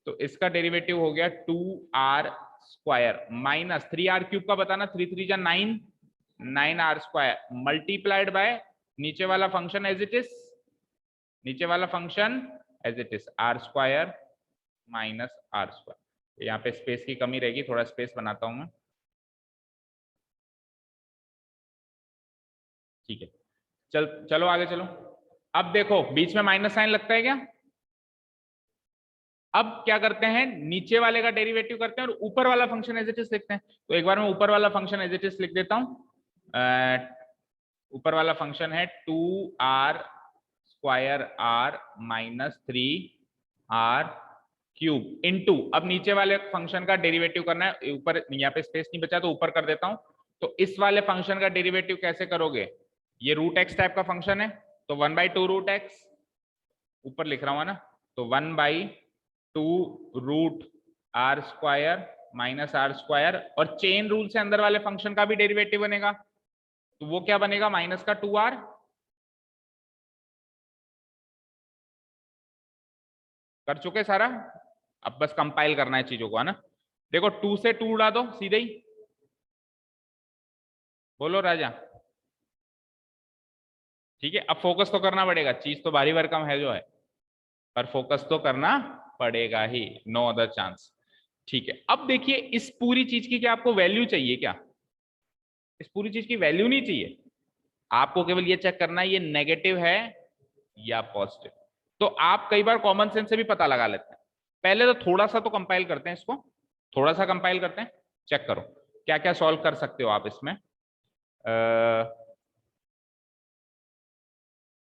तो इसका डेरिवेटिव हो गया 2r square minus 3r cube का बताना, 3 3 जा 9, 9r स्क्वायर मल्टीप्लाइड बाय नीचे वाला function as it is, r square minus r square. यहाँ पे स्पेस की कमी रहेगी, थोड़ा स्पेस बनाता हूं मैं, ठीक है। चलो आगे चलो। अब देखो बीच में माइनस साइन लगता है क्या, अब क्या करते हैं, नीचे वाले का डेरिवेटिव करते हैं और ऊपर वाला फंक्शन एज इट इज लिखते हैं। तो एक बार मैं ऊपर वाला फंक्शन एज इट इज लिख देता हूं, ऊपर वाला फंक्शन है 2r square r minus 3r cube into, अब नीचे वाले फंक्शन का डेरिवेटिव करना है, ऊपर यहाँ पे स्पेस नहीं बचा तो ऊपर कर देता हूं। तो इस वाले फंक्शन का डेरिवेटिव कैसे करोगे, ये रूट एक्स टाइप का फंक्शन है, तो 1/2 रूट एक्स, ऊपर लिख रहा हूं ना, तो 1/2 root r square minus r square, और चेन रूल से अंदर वाले फंक्शन का भी डेरिवेटिव बनेगा, तो वो क्या बनेगा, माइनस का 2r। कर चुके सारा, अब बस कंपाइल करना है चीजों को, है ना। देखो 2 से 2 उड़ा दो सीधे ही, बोलो राजा, ठीक है। अब फोकस तो करना पड़ेगा, चीज तो भारी भरकम है जो है, पर फोकस तो करना पड़ेगा ही, नो अदर चांस, ठीक है। अब देखिए इस पूरी चीज की क्या आपको वैल्यू चाहिए क्या, इस पूरी चीज की वैल्यू नहीं चाहिए, आपको केवल ये चेक करना है ये नेगेटिव है या पॉजिटिव। तो आप कई बार कॉमन सेंस से भी पता लगा लेते हैं, पहले तो थोड़ा सा तो कंपाइल करते हैं इसको, थोड़ा सा कंपाइल करते हैं, चेक करो क्या क्या सॉल्व कर सकते हो आप इसमें,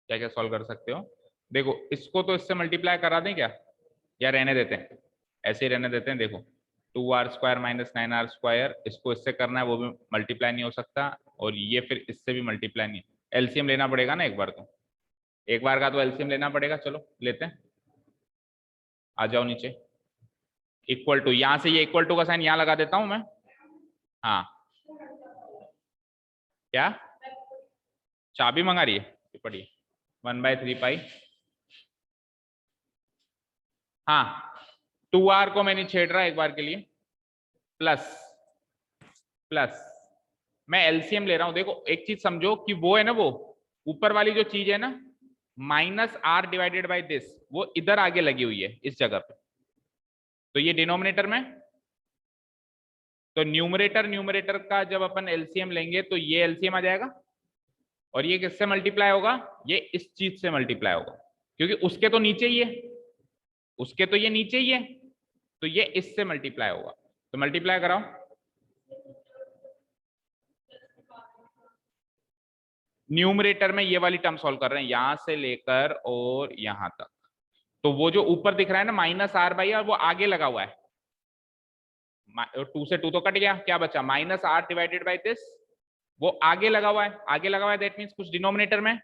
क्या क्या सॉल्व कर सकते हो। देखो इसको तो इससे मल्टीप्लाई करा दें क्या, या रहने देते हैं, ऐसे ही रहने देते हैं। देखो 2r square minus 9r square, इसको इससे करना है, वो भी मल्टीप्लाई नहीं हो सकता, और ये फिर इससे भी मल्टीप्लाई नहीं, एलसीएम लेना पड़ेगा ना, एक बार का तो एलसीएम लेना पड़ेगा। चलो लेते हैं, आ जाओ नीचे, इक्वल टू, यहां से ये इक्वल टू का साइन यहां लगा देता हूं मैं, हाँ क्या चाबी मंगा रही है, पढ़िए 1/3 पाई, हाँ 2r को मैं नहीं छेड़ रहा एक बार के लिए, प्लस मैं एलसीएम ले रहा हूं। देखो एक चीज समझो कि वो है ना, वो ऊपर वाली जो चीज है ना, minus r divided by this, वो इधर आगे लगी हुई है इस जगह पे, तो ये डिनोमिनेटर में, तो न्यूमरेटर का जब अपन एलसीएम लेंगे तो ये एलसीएम आ जाएगा, और ये किससे मल्टीप्लाई होगा, ये इस चीज से मल्टीप्लाई होगा, क्योंकि उसके तो नीचे ही है, उसके तो ये नीचे ही है, तो ये इससे मल्टीप्लाई होगा, तो मल्टीप्लाई कराओ, न्यूमरेटर में ये वाली टर्म सॉल्व कर रहे हैं, यहां से लेकर और यहां तक। तो वो जो ऊपर दिख रहा है ना माइनस आर बाई आर, वो आगे लगा हुआ है, 2 से 2 तो कट गया, क्या बचा minus r divided by this, वो आगे लगा हुआ है, आगे लगा हुआ है, दैट मीन्स कुछ डिनोमिनेटर में,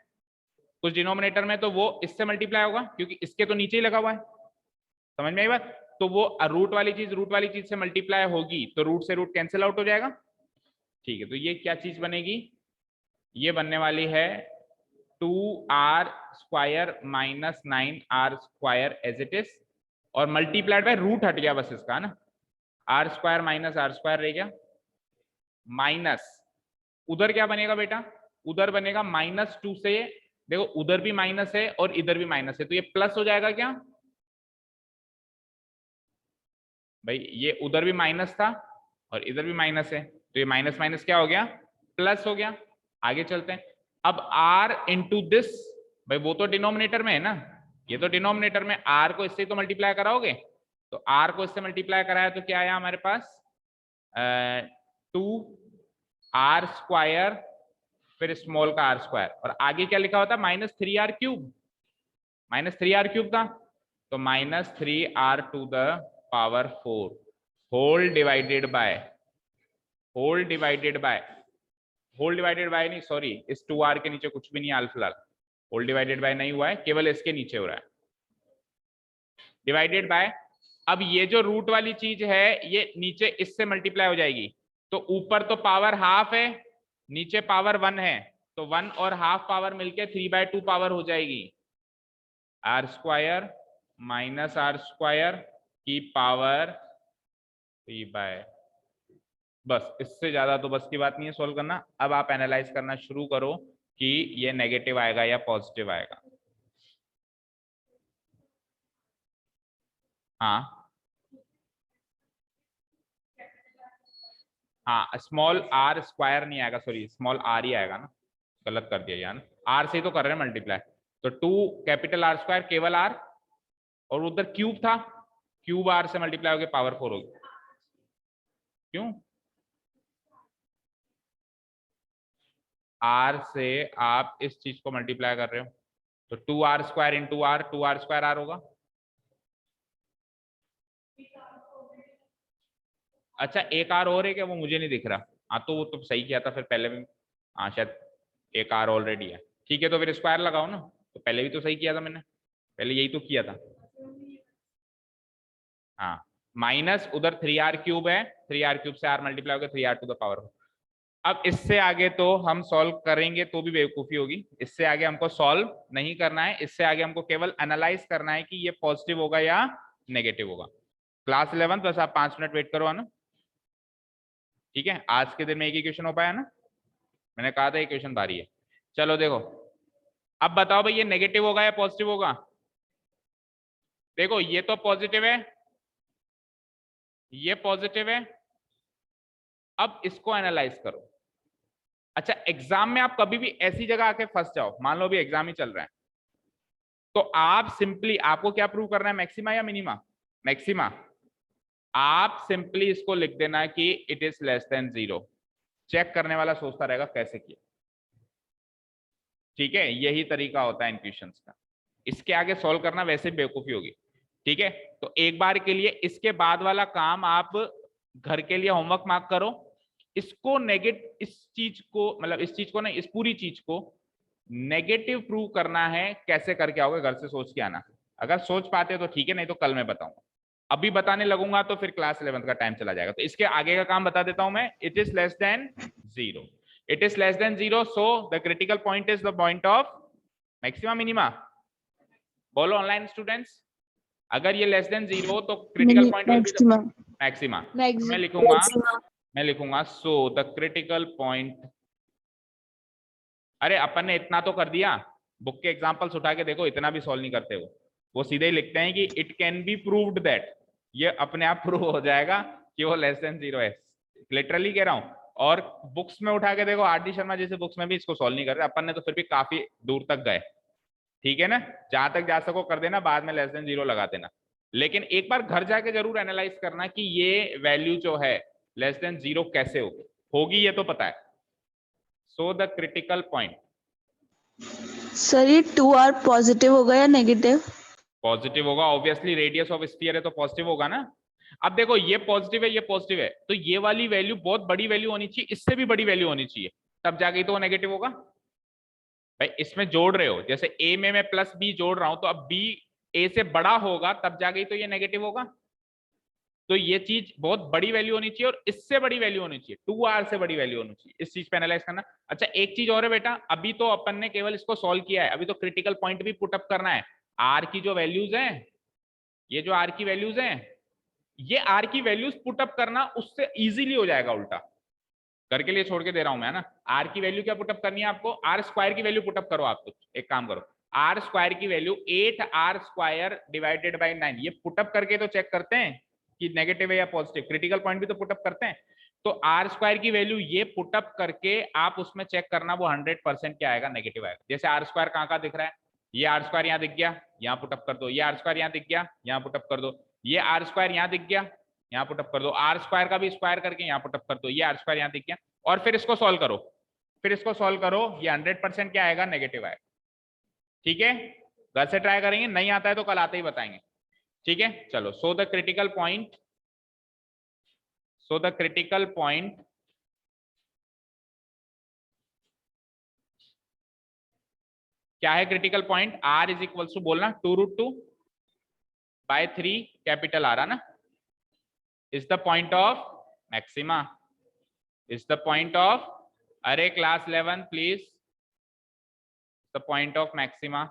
कुछ डिनोमिनेटर में, तो वो इससे मल्टीप्लाई होगा क्योंकि इसके तो नीचे ही लगा हुआ है। समझ में आई बात? तो वो रूट वाली चीज से मल्टीप्लाई होगी तो रूट से रूट कैंसिल आउट हो जाएगा। ठीक है, तो ये क्या चीज बनेगी, ये बनने वाली है 2r square minus 9r square as it is, और मल्टीप्लाइड बाय रूट हट गया बस इसका ना, r square minus are square रह गया, माइनस उधर क्या बनेगा बेटा, उधर बनेगा -2 से, देखो उधर भी माइनस है और इधर भी माइनस है, तो ये प्लस हो जाएगा क्या भाई, ये उधर भी माइनस था और इधर भी माइनस है, तो ये माइनस माइनस क्या हो गया, प्लस हो गया। आगे चलते हैं, अब r इंटू दिस, भाई वो तो डिनोमिनेटर में है ना, ये तो डिनोमिनेटर में, r को इससे तो मल्टीप्लाई कराओगे, तो r को इससे मल्टीप्लाई कराया तो क्या आया हमारे पास 2r स्क्वायर, फिर स्मॉल का r स्क्वायर, और आगे क्या लिखा होता -3r क्यूब, -3r क्यूब था, तो -3r to the power 4 whole divided by नहीं सॉरी, इस 2r के नीचे कुछ भी नहीं है फिलहाल, होल डिवाइडेड बाय नहीं हुआ है, केवल इसके नीचे हो रहा है डिवाइडेड बाय। अब ये जो रूट वाली चीज है ये नीचे इससे मल्टीप्लाई हो जाएगी, तो ऊपर तो पावर हाफ है, नीचे पावर 1 है, तो 1 और हाफ पावर मिलके 3/2 पावर हो जाएगी, r square minus r square की पावर 3/, बस इससे ज्यादा तो बस की बात नहीं है सॉल्व करना। अब आप एनालाइज करना शुरू करो कि ये नेगेटिव आएगा या पॉजिटिव आएगा। हाँ स्मॉल r स्क्वायर नहीं आएगा, सॉरी स्मॉल r ही आएगा ना, गलत कर दिया यार, r से ही तो कर रहे हैं मल्टीप्लाई, तो 2 कैपिटल R स्क्वायर केवल r, और उधर क्यूब था, क्यूब r से मल्टीप्लाई होकर पावर 4 होगी, क्यों r से आप इस चीज को मल्टीप्लाई कर रहे हो, तो 2r square into r, 2r square r होगा। अच्छा एक r और है क्या, वो मुझे नहीं दिख रहा, हाँ तो वो तो सही किया था फिर पहले भी, हाँ शायद एक r ऑलरेडी है, ठीक है तो फिर स्क्वायर लगाओ ना, तो पहले भी तो सही किया था मैंने, पहले यही तो किया था। हाँ माइनस उधर 3r क्यूब है, 3r क्यूब से r मल्टीप्लाई होगा 3r टू द पावर। अब इससे आगे तो हम सॉल्व करेंगे तो भी बेवकूफी होगी, इससे आगे हमको सॉल्व नहीं करना है, इससे आगे हमको केवल एनालाइज करना है कि ये पॉजिटिव होगा या नेगेटिव होगा। क्लास 11 बस आप 5 मिनट वेट करो है ना, ठीक है, आज के दिन में एक ही क्वेश्चन हो पाया ना, मैंने कहा था ये क्वेश्चन भारी है। चलो देखो अब बताओ भाई ये नेगेटिव होगा या पॉजिटिव होगा, देखो ये तो पॉजिटिव है, ये पॉजिटिव है, अब इसको एनालाइज करो। अच्छा एग्जाम में आप कभी भी ऐसी जगह आके फंस जाओ, मान लो भी एग्जाम ही चल रहा है, तो आप सिंपली, आपको क्या प्रूव करना है, मैक्सिमा या मिनिमा, मैक्सिमा, आप सिंपली इसको लिख देना कि it is less than 0, check करने वाला सोचता रहेगा कैसे किया, ठीक है, यही तरीका होता है इन क्वेश्चंस का, इसके आगे सॉल्व करना वैसे बेवकूफी होगी, ठीक है। तो एक बार के लिए इसके बाद वाला काम आप घर के लिए होमवर्क मार्क करो, इसको इस चीज को मतलब इस चीज को ना, इस पूरी चीज को नेगेटिव प्रूव करना है, कैसे करके आओगे घर से सोच के आना, अगर सोच पाते हो तो ठीक है, नहीं तो कल मैं बताऊंगा, अभी बताने लगूंगा तो फिर क्लास 11 का टाइम चला जाएगा, तो इसके आगे का काम बता देता हूं मैं, it is less than 0, it is less than 0, so the critical point is the point of maxima minima, बोलो ऑनलाइन स्टूडेंट्स, अगर ये लेस देन 0 तो critical point will be the maxima, मैं लिखूंगा सो द क्रिटिकल पॉइंट, अरे अपन ने इतना तो कर दिया, बुक के एग्जांपल्स उठा के देखो, इतना भी सॉल्व नहीं करते वो सीधे ही लिखते हैं कि it can be proved that, ये अपने आप प्रूव हो जाएगा कि वो लेस देन 0 है, लिटरली कह रहा हूं। और बुक्स में उठा के देखो, आर.डी. शर्मा जैसे बुक्स में भी इसको सॉल्व नहीं कर रहे, अपन ने तो फिर भी काफी दूर तक गए, ठीक है ना, जहां तक जा सको कर देना, बाद में लेस देन 0 लगा देना, लेकिन एक बार घर जाके जरूर एनालाइज करना कि ये वैल्यू जो है लेस देन 0 कैसे होगी ये तो पता है। सो द क्रिटिकल पॉइंट सर ये 2r पॉजिटिव होगा या नेगेटिव? पॉजिटिव होगा ऑब्वियसली, रेडियस ऑफ स्फीयर है तो पॉजिटिव होगा ना। अब देखो ये पॉजिटिव है, ये पॉजिटिव है, तो ये वाली वैल्यू बहुत बड़ी वैल्यू होनी चाहिए, इससे भी बड़ी वैल्यू होनी चाहिए, तब जाके तो वो नेगेटिव होगा। भाई इसमें जोड़ रहे हो, जैसे ए में मैं प्लस बी जोड़ रहा हूं, तो अब बी ए से बड़ा होगा तब जाके तो ये नेगेटिव होगा। तो ये चीज बहुत बड़ी वैल्यू होनी चाहिए और इससे बड़ी वैल्यू होनी चाहिए, 2r से बड़ी वैल्यू होनी चाहिए, इस चीज पे एनालाइज करना। अच्छा एक चीज और है बेटा, अभी तो अपन ने केवल इसको सॉल्व किया है, अभी तो क्रिटिकल पॉइंट भी पुट अप करना है। आर की जो वैल्यूज हैं, ये जो आर की वैल्यूज हैं, ये आर की वैल्यूज पुट अप करना उससे इजीली हो जाएगा, उल्टा करके लिए छोड़ के दे रहा हूं मैं ना। आर की वैल्यू क्या पुटअप करनी है आपको, आर स्क्वायर की वैल्यू पुटअप करो आप। तो एक काम करो, आर स्क्वायर की value 8r square divided by 9, ये पुटअप करके तो चेक करते हैं कि नेगेटिव है या पॉजिटिव, क्रिटिकल पॉइंट भी तो पुटअप करते हैं। तो आर स्क्वायर की वैल्यू ये पुटअप करके आप उसमें चेक करना वो 100% क्या आएगा, नेगेटिव आएगा। जैसे आर स्क्वायर कहाँ दिख रहा है, ये आर स्क्वायर यहाँ दिख गया, यहाँ पुटअप कर दो, ये आर स्क्वायर यहाँ दिख गया, यहाँ पुटअप कर दो, ये आर स्क्वायर यहाँ दिख गया, यहाँ पुटअप कर दो, आर स्क्वायर का भी स्क्वायर करके यहाँ पुटअप कर दो, ये आर स्क्वायर यहाँ दिख गया, और फिर इसको सॉल्व करो, फिर इसको सॉल्व करो, ये 100% क्या आएगा, नेगेटिव आएगा। ठीक है, घर से ट्राई करेंगे, नहीं आता है तो कल आते ही बताएंगे। ठीक है चलो, so the critical point, so the critical point क्या है, critical point r is equal to बोलना 2√2/3 कैपिटल आर, है ना, is the point of maxima, is the point of, अरे class 11 please, the point of maxima.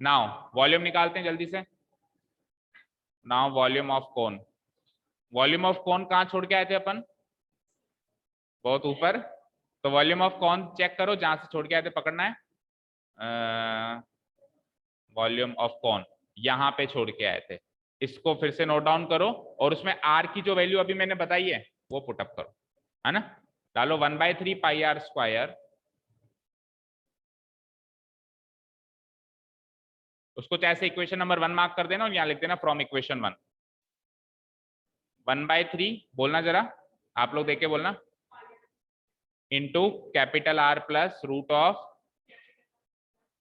Now volume निकालते हैं जल्दी से। Now volume of cone, volume of cone कहाँ छोड़ के आए थे अपन, बहुत ऊपर। तो वॉल्यूम ऑफ कोन चेक करो, जहां से छोड़ के आए थे पकड़ना है, वॉल्यूम ऑफ कोन यहाँ पे छोड़ के आए थे, इसको फिर से नोट डाउन करो, और उसमें आर की जो वैल्यू अभी मैंने बताई है वो पुटअप करो, है ना। डालो 1/3 पाई आर स्क्वायर, उसको चाहे इक्वेशन नंबर 1 मार्क कर देना और यहाँ लिख देना फ्रॉम इक्वेशन 1। 1/3 बोलना जरा, आप लोग देख के बोलना, into capital R plus root of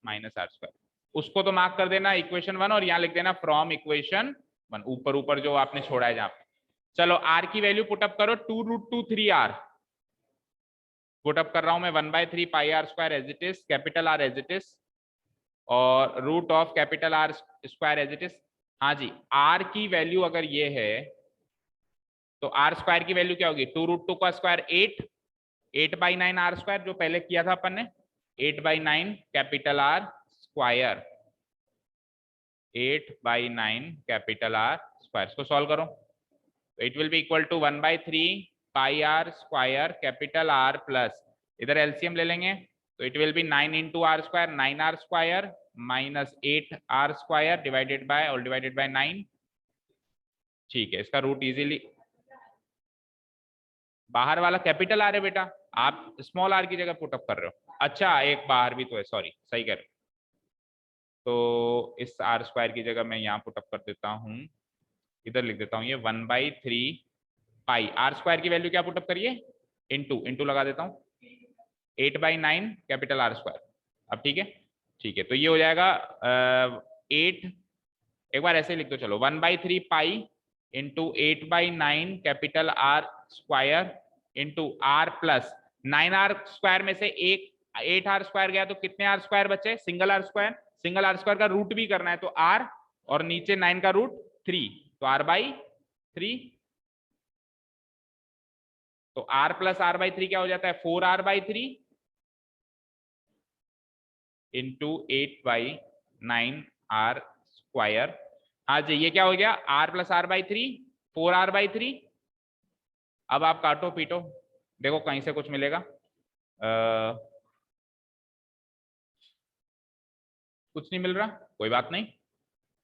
minus are square, उसको तो मार्क कर देना इक्वेशन 1 और यहाँ लिख देना फ्रॉम इक्वेशन 1, ऊपर ऊपर जो आपने छोड़ा है जहां पे। चलो आर की वैल्यू पुटअप करो, 2√2 3r पुटअप कर रहा हूं मैं, 1/3 pi are square as it is, capital R as it is, और root of capital R square as it is. हाँ जी, आर की वैल्यू अगर ये है तो आर स्क्वायर की वैल्यू क्या होगी, 2√2 का स्क्वायर 8/9 आर स्क्वायर, जो पहले किया था अपन ने, 8/9 capital R square, 8/9 capital R square, इसको सॉल्व करो, it will be equal to 1/3 pi are square capital R plus, इधर एलसीएम ले लेंगे तो it will be 9 into r square, 9r square minus 8r square divided by, और divided by 9। ठीक है, इसका रूट इजीली, बाहर वाला कैपिटल आर है बेटा, आप स्मॉल आर की जगह पुटअप कर रहे हो। अच्छा एक बाहर भी तो है, सॉरी सही कह रहे हो, तो इस आर स्क्वायर की जगह मैं यहाँ पुटअप कर देता हूँ, इधर लिख देता हूँ ये 1/3 पाई, आर स्क्वायर की वैल्यू क्या पुटअप करिए, इंटू लगा देता हूँ 8/9 कैपिटल आर स्क्वायर। अब ठीक है, तो ये हो जाएगा 8, एक बार ऐसे लिख दो चलो, 1/3 pi into 8/9 capital R square into r plus 9r square में से एक 8r स्क्वायर गया तो कितने आर स्क्वायर बचे, single r square, single r square का रूट भी करना है तो r, और नीचे 9 का रूट 3, तो r/3, तो r प्लस r/3 क्या हो जाता है, 4r/3 इंटू 8/9 आर स्क्वायर। हाँ जी, ये क्या हो गया, r प्लस r/3, 4r/3। अब आप काटो पीटो, देखो कहीं से कुछ मिलेगा, कुछ नहीं मिल रहा, कोई बात नहीं,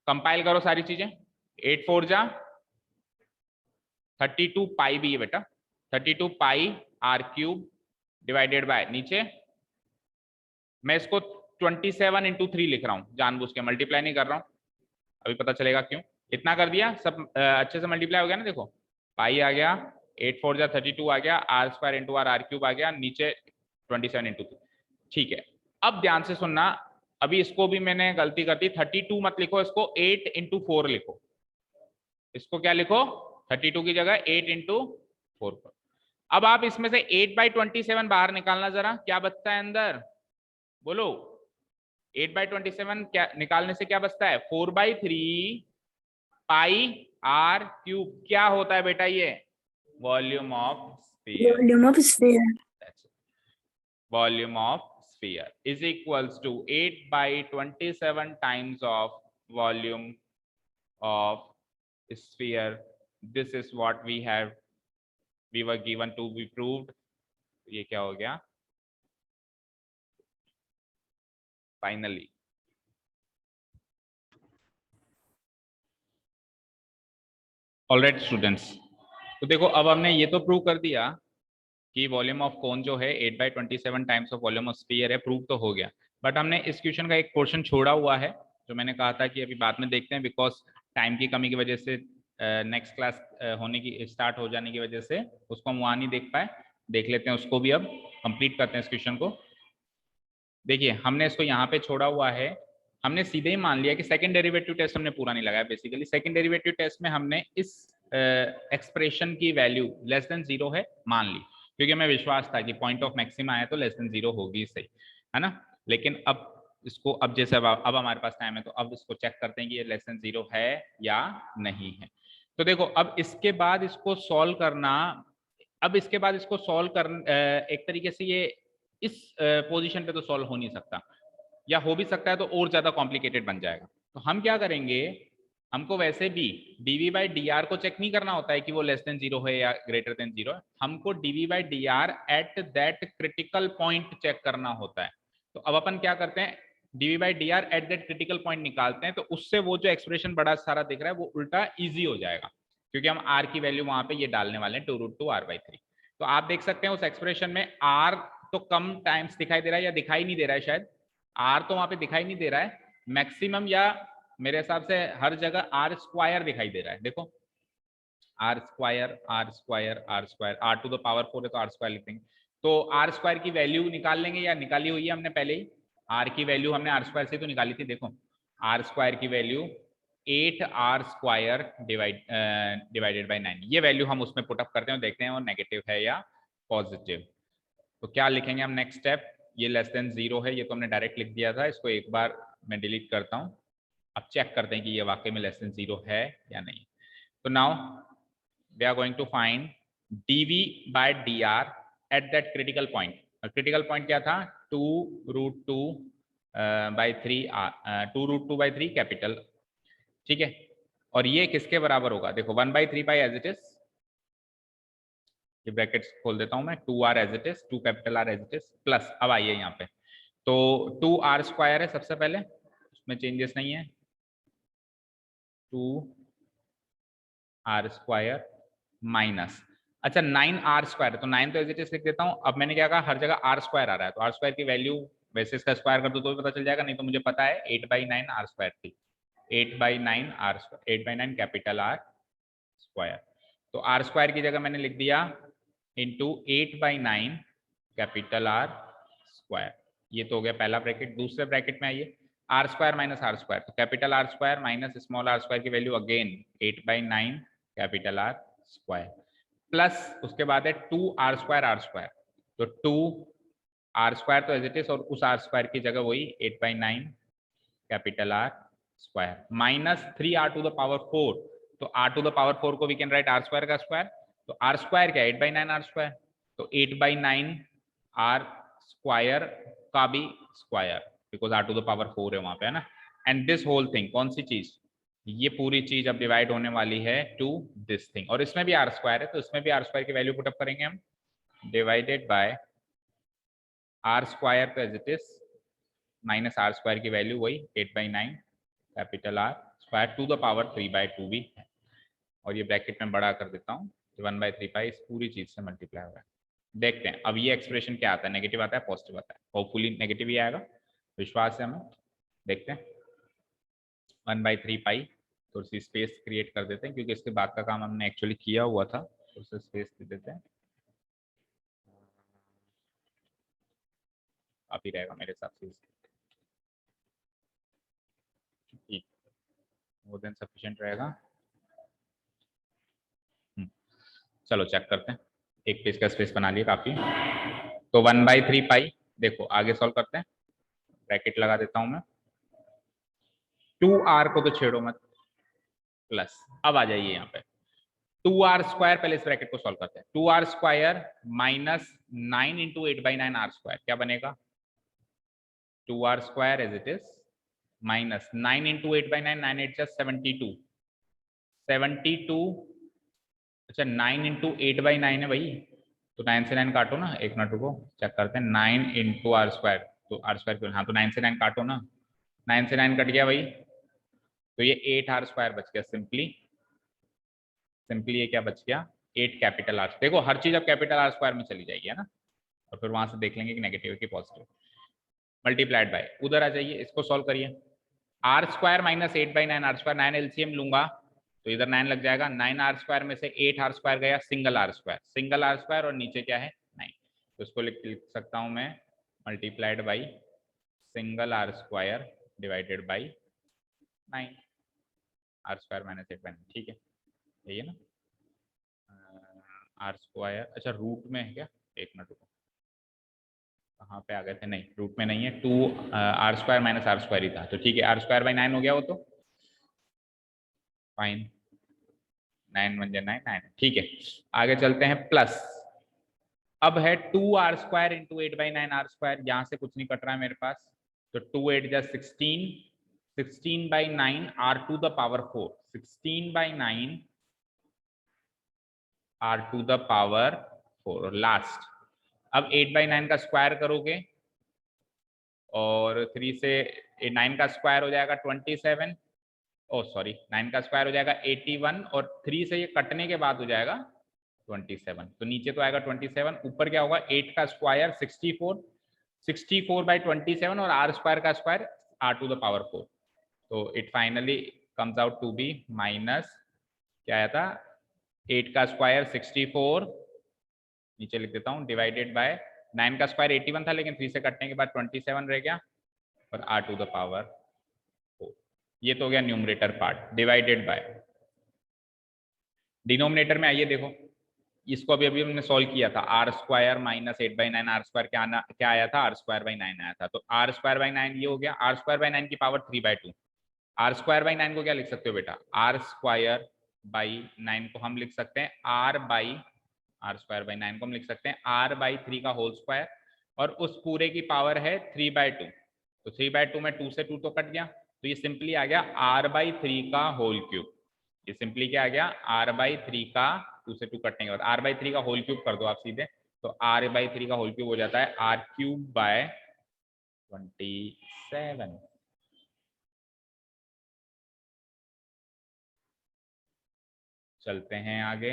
कंपाइल करो सारी चीजें, 8×4 जा 32 पाई भी है बेटा, 32 पाई r³ डिवाइडेड बाय, नीचे मैं इसको 27 इंटू 3 लिख रहा हूँ, जानबूझ के मल्टीप्लाई नहीं कर रहा हूँ, अभी पता चलेगा क्यों। इतना कर दिया सब, अच्छे से मल्टीप्लाई हो गया ना, देखो पाई आ गया, 8×4 जा 32 आ गया, r² इंटू r r³ आ गया, नीचे 27 इंटू 3। ठीक है, अब ध्यान से सुनना, अभी इसको भी मैंने गलती कर दी, 32 मत लिखो, इसको 8 इंटू 4 लिखो। इसको क्या लिखो, 32 की जगह 8 इंटू 4। अब आप इसमें से 8/27 बाहर निकालना जरा, क्या बचता है अंदर, बोलो। 8/27 क्या निकालने से क्या बचता है, 4/3 पाई आर क्यूब। क्या होता है बेटा ये, volume of sphere. Volume of sphere. Volume of sphere is equals to 8/27 times of volume of sphere. This is what we were given to be proved. ये क्या हो गया फाइनली। ऑलराइट स्टूडेंट्स, तो देखो अब हमने ये तो प्रूव कर दिया कि वॉल्यूम ऑफ कोन जो है 8/27 times of volume of sphere है, प्रूव तो हो गया। बट हमने इस क्वेश्चन का एक पोर्शन छोड़ा हुआ है, जो मैंने कहा था कि अभी बाद में देखते हैं, बिकॉज टाइम की कमी की वजह से नेक्स्ट क्लास होने की स्टार्ट हो जाने की वजह से उसको हम वहाँ नहीं देख पाए। देख लेते हैं उसको भी, अब कंप्लीट करते हैं इस क्वेश्चन को। देखिए हमने इसको यहाँ पे छोड़ा हुआ है, हमने सीधे ही मान लिया कि सेकंड डेरिवेटिव टेस्ट हमने पूरा नहीं लगाया। बेसिकली सेकंड डेरिवेटिव टेस्ट में हमने इस एक्सप्रेशन की वैल्यू लेस देन 0 है मान ली, क्योंकि हमें विश्वास था कि पॉइंट ऑफ मैक्सिमा है तो लेस देन 0 होगी सही, है ना। लेकिन अब इसको, अब जैसे अब हमारे पास टाइम है तो अब इसको चेक करते हैं कि ये लेस देन 0 है या नहीं है। तो देखो अब इसके बाद इसको सॉल्व करना, अब इसके बाद इसको सॉल्व कर एक तरीके से ये इस पोजीशन पे तो सॉल्व हो नहीं सकता, या हो भी सकता है तो और ज्यादा कॉम्प्लिकेटेड बन जाएगा। तो हम क्या करेंगे, हमको वैसे भी dv/dr को चेक नहीं करना होता है कि वो लेस देन 0 है या ग्रेटर देन 0 है, हमको dv/dr at that critical point check करना होता है। तो अब अपन क्या करते हैं, dv/dr at that critical point निकालते हैं, तो उससे वो जो एक्सप्रेशन बड़ा सारा दिख रहा है वो उल्टा ईजी हो जाएगा, क्योंकि हम r की वैल्यू वहां पे ये डालने वाले हैं 2√2r/3। तो आप देख सकते हैं उस एक्सप्रेशन में r तो कम टाइम्स दिखाई दे रहा है, या दिखाई नहीं दे रहा है शायद, r तो वहां पे दिखाई नहीं दे रहा है मैक्सिमम, या मेरे हिसाब से हर जगह आर स्क्वायर दिखाई दे रहा है। देखो r square r square r square, r to the power 4 है तो आर स्क्वायर लिख देंगे। तो आर स्क्वायर की वैल्यू निकाल लेंगे, या निकाली हुई है हमने पहले ही, आर की वैल्यू हमने आर स्क्वायर से तो निकाली थी। देखो आर स्क्वायर की वैल्यू 8r² डिवाइडेड बाई 9, ये वैल्यू हम उसमें पुटअप करते हैं और देखते हैं वो नेगेटिव है या पॉजिटिव। तो क्या लिखेंगे हम नेक्स्ट स्टेप, ये लेस देन 0 है, ये तो हमने डायरेक्ट लिख दिया था, इसको एक बार मैं डिलीट करता हूँ। अब चेक करते हैं कि ये वाकई में लेस देन 0 है या नहीं। तो now we are going to find dv/dr at that critical point. Critical point क्या था, 2√2/3 कैपिटल, ठीक है। और ये किसके बराबर होगा, देखो 1/3 पाई एज इट इज, ये ब्रैकेट्स खोल देता हूं मैं, 2r as it is, 2 capital R as it is, plus अब आइए यहाँ पे, तो 2r² है सबसे पहले, उसमें चेंजेस नहीं है, 2r² माइनस, अच्छा 9r² है तो 9 तो एज इट इज लिख देता हूँ। अब मैंने क्या कहा, हर जगह r² आ रहा है, तो r² की वैल्यू वैसे इसका स्क्वायर कर दो तो भी पता चल जाएगा, नहीं तो मुझे पता है 8/9r² थी, 8/9 कैपिटल R²। तो r² की जगह मैंने लिख दिया इंटू 8/9 कैपिटल R²। ये तो हो गया पहला ब्रैकेट। दूसरे ब्रैकेट में आइए, r² माइनस r², तो capital R² minus small r² की value again 8/9 capital R², plus उसके बाद है 2r², तो 2r² तो एज इट इज, और उस r² की जगह वही 8/9 capital R² minus 3r to the power 4, तो r टू द पावर 4 को वी कैन राइट r² का स्क्वायर, तो r² क्या है 8/9 r², तो 8/9 r² का भी square, because r to the power 4 है वहां पे, है ना। एंड दिस होल थिंग, कौन सी चीज, ये पूरी चीज अब डिवाइड होने वाली है टू दिस थिंग, और इसमें भी r² है तो इसमें भी r² की वैल्यू पुटअप करेंगे हम, डिवाइडेड बाय r² तो as it is minus r² की वैल्यू वही 8/9 capital R² to the power 3/2 भी है, और ये ब्रैकेट में बड़ा कर देता हूँ, 1/3 पाई इस पूरी चीज से मल्टीप्लाई हो रहा है। देखते हैं अब ये एक्सप्रेशन क्या आता है, नेगेटिव आता है पॉजिटिव आता है, होपफुली नेगेटिव ही आएगा, विश्वास है हमें। देखते हैं 1/3 पाई, थोड़ी सी स्पेस क्रिएट कर देते हैं क्योंकि इसके बाद का काम हमने एक्चुअली किया हुआ था, तो उससे स्पेस दे देते हैं। काफी रहेगा मेरे हिसाब से, ठीक, मोर देन सफिशिएंट रहेगा। चलो चेक करते हैं, एक पेज का स्पेस बना लिया काफी। तो 1/3 पाई, देखो आगे सॉल्व करते हैं, ब्रैकेट लगा देता हूं मैं, 2r को तो छेड़ो मत, प्लस, अब आ जाइए यहाँ पे 2r स्क्वायर, पहले इस ब्रैकेट को सॉल्व करते हैं, 2r square minus 9 into 8/9 r square, क्या बनेगा 2r square as it is minus 9 into 8/9, 9 8 just 72, 72, अच्छा 9 इंटू 8/9 है भाई, तो 9 से 9 काटो ना, एक मिनट रुको चेक करते हैं, 9 इंटू आर स्क्वायर, तो आर स्क्वायर क्यों, हाँ तो 9 से 9 काटो ना, 9 से 9 कट गया भाई, तो ये 8r स्क्वायर बच गया, सिंपली ये क्या बच गया 8 कैपिटल आर। देखो हर चीज अब कैपिटल आर स्क्वायर में चली जाएगी, है ना, और फिर वहां से देख लेंगे कि नेगेटिव है कि पॉजिटिव, मल्टीप्लाइड बाय, उधर आ जाइए, इसको सॉल्व करिए, r square minus 8/9 r square, 9 LCM लूंगा तो इधर 9 लग जाएगा, 9r स्क्वायर में से 8r स्क्वायर गया, सिंगल आर स्क्वायर, और नीचे क्या है 9, तो इसको लिख सकता हूं मैं multiplied by single r square divided by 9, r square minus 8/9, ठीक है, यही है ना, आर स्क्वायर, अच्छा रूट में है क्या, एक मिनट रुको, कहाँ पे आ गए थे, नहीं रूट में नहीं है, 2r square minus are square ही था, तो ठीक है, r स्क्वायर बाई 9 हो गया वो, तो फाइन, 9 1 9 9, ठीक है, आगे चलते हैं, प्लस अब है 2r square into 8/9 r square, यहां से कुछ नहीं कट रहा है मेरे पास, तो 2 8 जा 16, 16/9 r to the power 4, 16/9 r to the power 4, और लास्ट अब 8/9 का स्क्वायर करोगे और 3 से 9 का स्क्वायर हो जाएगा 27, ओ सॉरी 9 का स्क्वायर हो जाएगा 81, और 3 से ये कटने के बाद हो जाएगा 27, तो नीचे तो आएगा 27, ऊपर क्या होगा 8 का स्क्वायर 64, 64/27, और r स्क्वायर का square r to the power 4, तो it finally comes out to be minus, क्या आया था 8 का स्क्वायर 64, नीचे लिख देता हूँ, डिवाइडेड बाय 9 का स्क्वायर 81 था, लेकिन 3 से कटने के बाद 27 रह गया, और r टू द पावर 4, ये तो हो गया numerator part, divided by denominator में आइए, देखो इसको अभी हमने सॉल्व किया था, r square minus 8/9 r square क्या आया था, r²/9 आया था, तो r²/9 ये हो गया, r²/9 की पावर 3/2, r²/9 को क्या लिख सकते हो बेटा, r²/9 को हम लिख सकते हैं r²/9 को हम लिख सकते हैं r/3 का होल स्क्वायर, और उस पूरे की पावर है 3/2, तो 3/2 में 2 से 2 तो कट गया, तो ये सिंपली आ गया r/3 का होल क्यूब, ये सिंपली क्या आ गया r/3 का, 2 से 2 कटने के बाद r/3 का होल क्यूब कर दो आप सीधे, तो r/3 का होल क्यूब हो जाता है r³/27, चलते हैं आगे,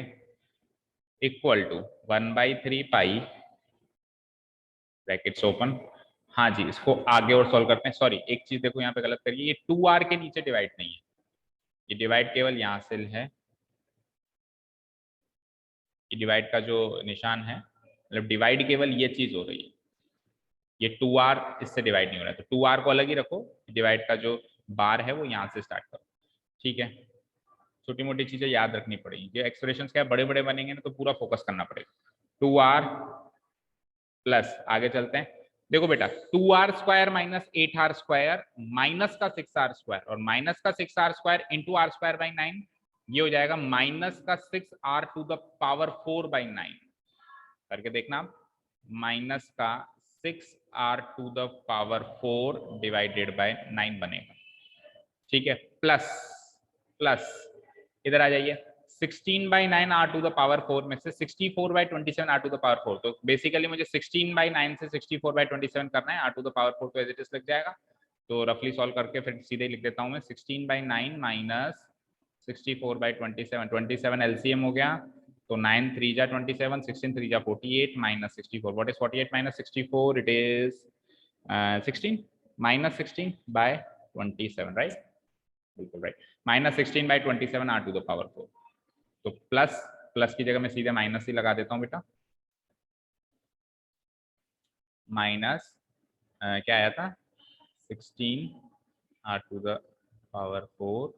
equal to 1/3 pi, brackets open, हाँ जी इसको आगे और सॉल्व करते हैं, सॉरी एक चीज देखो यहाँ पे गलत करिए, ये 2r के नीचे डिवाइड नहीं है, ये डिवाइड केवल यहाँ से है, ये डिवाइड का जो निशान है, मतलब डिवाइड केवल ये चीज हो रही है, ये 2r इससे डिवाइड नहीं हो रहा है, तो 2r को अलग ही रखो, डिवाइड का जो बार है वो यहाँ से स्टार्ट करो, ठीक है, छोटी मोटी चीजें याद रखनी पड़ेगी, ये एक्सप्रेशंस क्या बड़े बड़े बनेंगे ना तो पूरा फोकस करना पड़ेगा, 2r प्लस, आगे चलते हैं, देखो बेटा 2r square minus 8r square minus का 6r स्क्वायर, और माइनस का 6r स्क्वायर इंटू r²/9, ये हो जाएगा माइनस का 6r टू द पावर 4/9, करके देखना, माइनस का 6r to the power 4 divided by 9 बनेगा, ठीक है, प्लस प्लस इधर आ जाइए, 16/9 r टू द पावर 4 में से 64/27 r टू द पावर 4, तो बेसिकली मुझे 16/9 से 64/27 करना है, r टू द पावर 4 तो एज इट इज लग जाएगा, तो रफली सॉल्व करके फिर सीधे लिख देता हूं मैं, 16/9 माइनस 64/27, 27 एलसीएम हो गया, तो 9 3 जा 27, 16 3 जा 48 minus 64, what is 48 minus 64, it is 16 minus 16/27, right, बिल्कुल right, minus 16/27 r to the power 4, तो प्लस की जगह मैं सीधे माइनस ही लगा देता हूं बेटा, माइनस क्या आया था 16 r to the power 4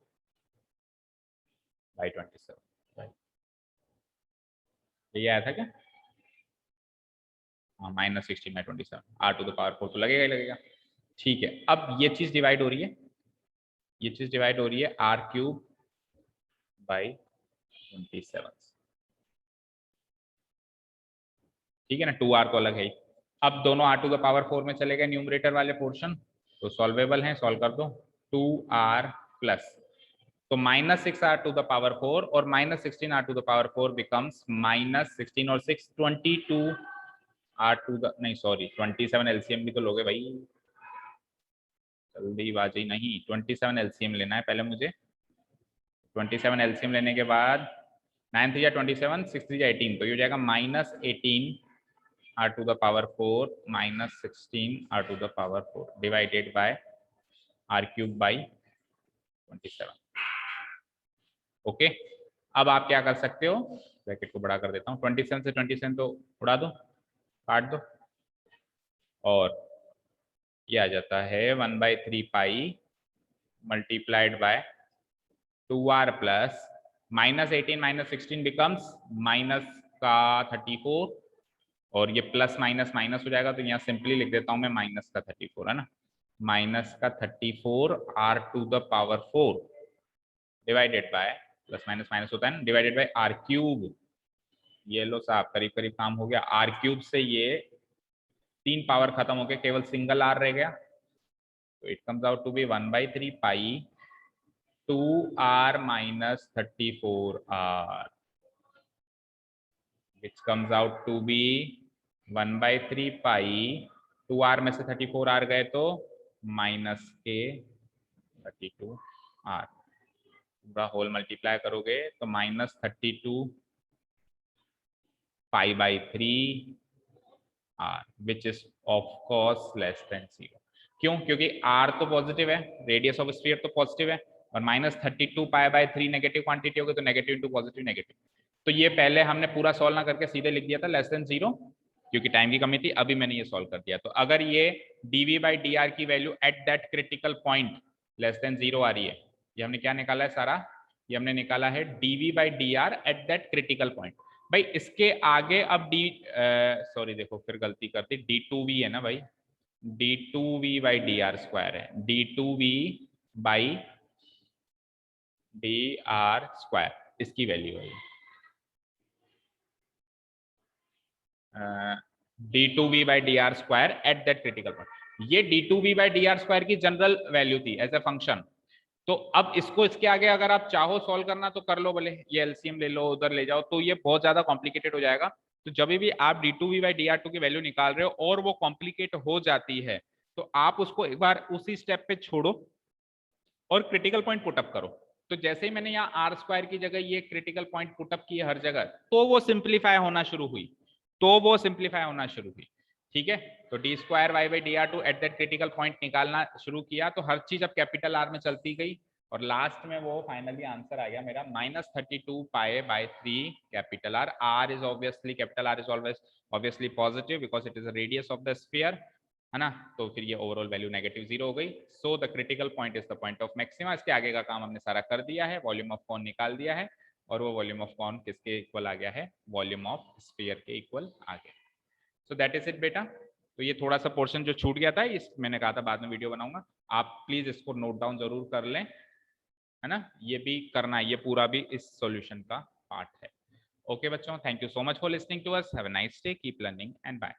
by 27, ये आया था क्या? हाँ, -16/27 r to the power 4 तो लगेगा ही लगेगा। ठीक है, अब ये चीज डिवाइड हो रही है, ये चीज डिवाइड हो रही है r³ by 27, ठीक है ना, 2r तो अलग है ही। अब दोनों r to the power 4 में चले गए न्यूमरेटर वाले पोर्शन, तो सॉल्वेबल हैं, सॉल्व कर दो। 2r प्लस तो -6r to the power 4 और -16r to the power 4 becomes -16 और 6 22r to the, नहीं सॉरी 27 एलसीएम भी तो लोगे भाई, जल्दीबाजी नहीं, 27 एलसीएम लेना है पहले मुझे। 27 एलसीएम लेने के बाद 9 3 27 6 3 18, तो ये हो जाएगा -18r to the power 4 -16r to the power 4 divided bye r³ by 27। Okay, अब आप क्या कर सकते हो, ब्रैकेट को बड़ा कर देता हूँ, 27 से 27 तो उड़ा दो, काट दो, और ये आ जाता है 1/3 pi multiplied bye 2r plus -18 -16 becomes -34, और ये प्लस माइनस माइनस हो जाएगा, तो यहाँ सिंपली लिख देता हूँ मैं -34, है ना, -34 r to the power 4 divided bye, plus minus minus होता है ना, डिवाइडेड बाय r³। ये लो साहब, करीब करीब काम हो गया। r³ से ये 3 पावर खत्म हो गए, केवल सिंगल r रह गया, तो it comes out to be 1/3 pi 2r - 34r, which comes out to be 1/3 pi 2r में से 34r गए तो -32r, पूरा होल मल्टीप्लाई करोगे तो -32 π/3r, which is of course less than 0। क्यों? क्योंकि r तो पॉजिटिव है, रेडियस ऑफ स्फीयर तो पॉजिटिव है, और -32 π/3 नेगेटिव क्वांटिटी होगी, तो नेगेटिव इंटू पॉजिटिव नेगेटिव। तो ये पहले हमने पूरा सॉल्व ना करके सीधे लिख दिया था लेस देन 0, क्योंकि टाइम की कमी थी, अभी मैंने ये सॉल्व कर दिया। तो अगर ये dv/dr की value eight that critical point less than 0 आ रही है, ये हमने क्या निकाला है सारा, ये हमने निकाला है dv/dr at that critical point. भाई इसके आगे अब सॉरी देखो फिर गलती करती, d2v है ना भाई, d2v/dr² है, d2v/dr², इसकी वैल्यू है d2v/dr² eight that critical point. ये d2v/dr² की जनरल वैल्यू थी एज ए फंक्शन। तो अब इसको इसके आगे अगर आप चाहो सॉल्व करना तो कर लो, भले ये एलसीएम ले लो, उधर ले जाओ, तो ये बहुत ज्यादा कॉम्प्लिकेटेड हो जाएगा। तो जब भी आप d2v/dr2 की वैल्यू निकाल रहे हो और वो कॉम्प्लिकेट हो जाती है, तो आप उसको एक बार उसी स्टेप पे छोड़ो और क्रिटिकल पॉइंट पुटअप करो। तो जैसे ही मैंने यहाँ r² की जगह ये क्रिटिकल पॉइंट पुटअप किए हर जगह, तो वो सिंप्लीफाई होना शुरू हुई, ठीक है। तो d²y/dr2 eight that critical point निकालना शुरू किया, तो हर चीज अब कैपिटल R में चलती गई, और लास्ट में वो फाइनली आंसर आ गया मेरा -32 π/3 capital R। R is obviously, capital R is always obviously positive because it is the radius of the sphere, है ना, तो फिर ये ओवरऑल वैल्यू -0 हो गई। सो the critical point is the point of maxima. इसके आगे का काम हमने सारा कर दिया है, वॉल्यूम ऑफ कॉन निकाल दिया है, और वो वॉल्यूम ऑफ कॉन किसके इक्वल आ गया है, वॉल्यूम ऑफ स्फीयर के इक्वल आ गया। सो दैट इज इट बेटा। तो ये थोड़ा सा पोर्शन जो छूट गया था, इस मैंने कहा था बाद में वीडियो बनाऊंगा, आप प्लीज इसको नोट डाउन जरूर कर लें, है ना, ये भी करना है, ये पूरा भी इस सॉल्यूशन का पार्ट है। ओके बच्चों, thank you so much for listening to us, have a nice day, keep learning and bye.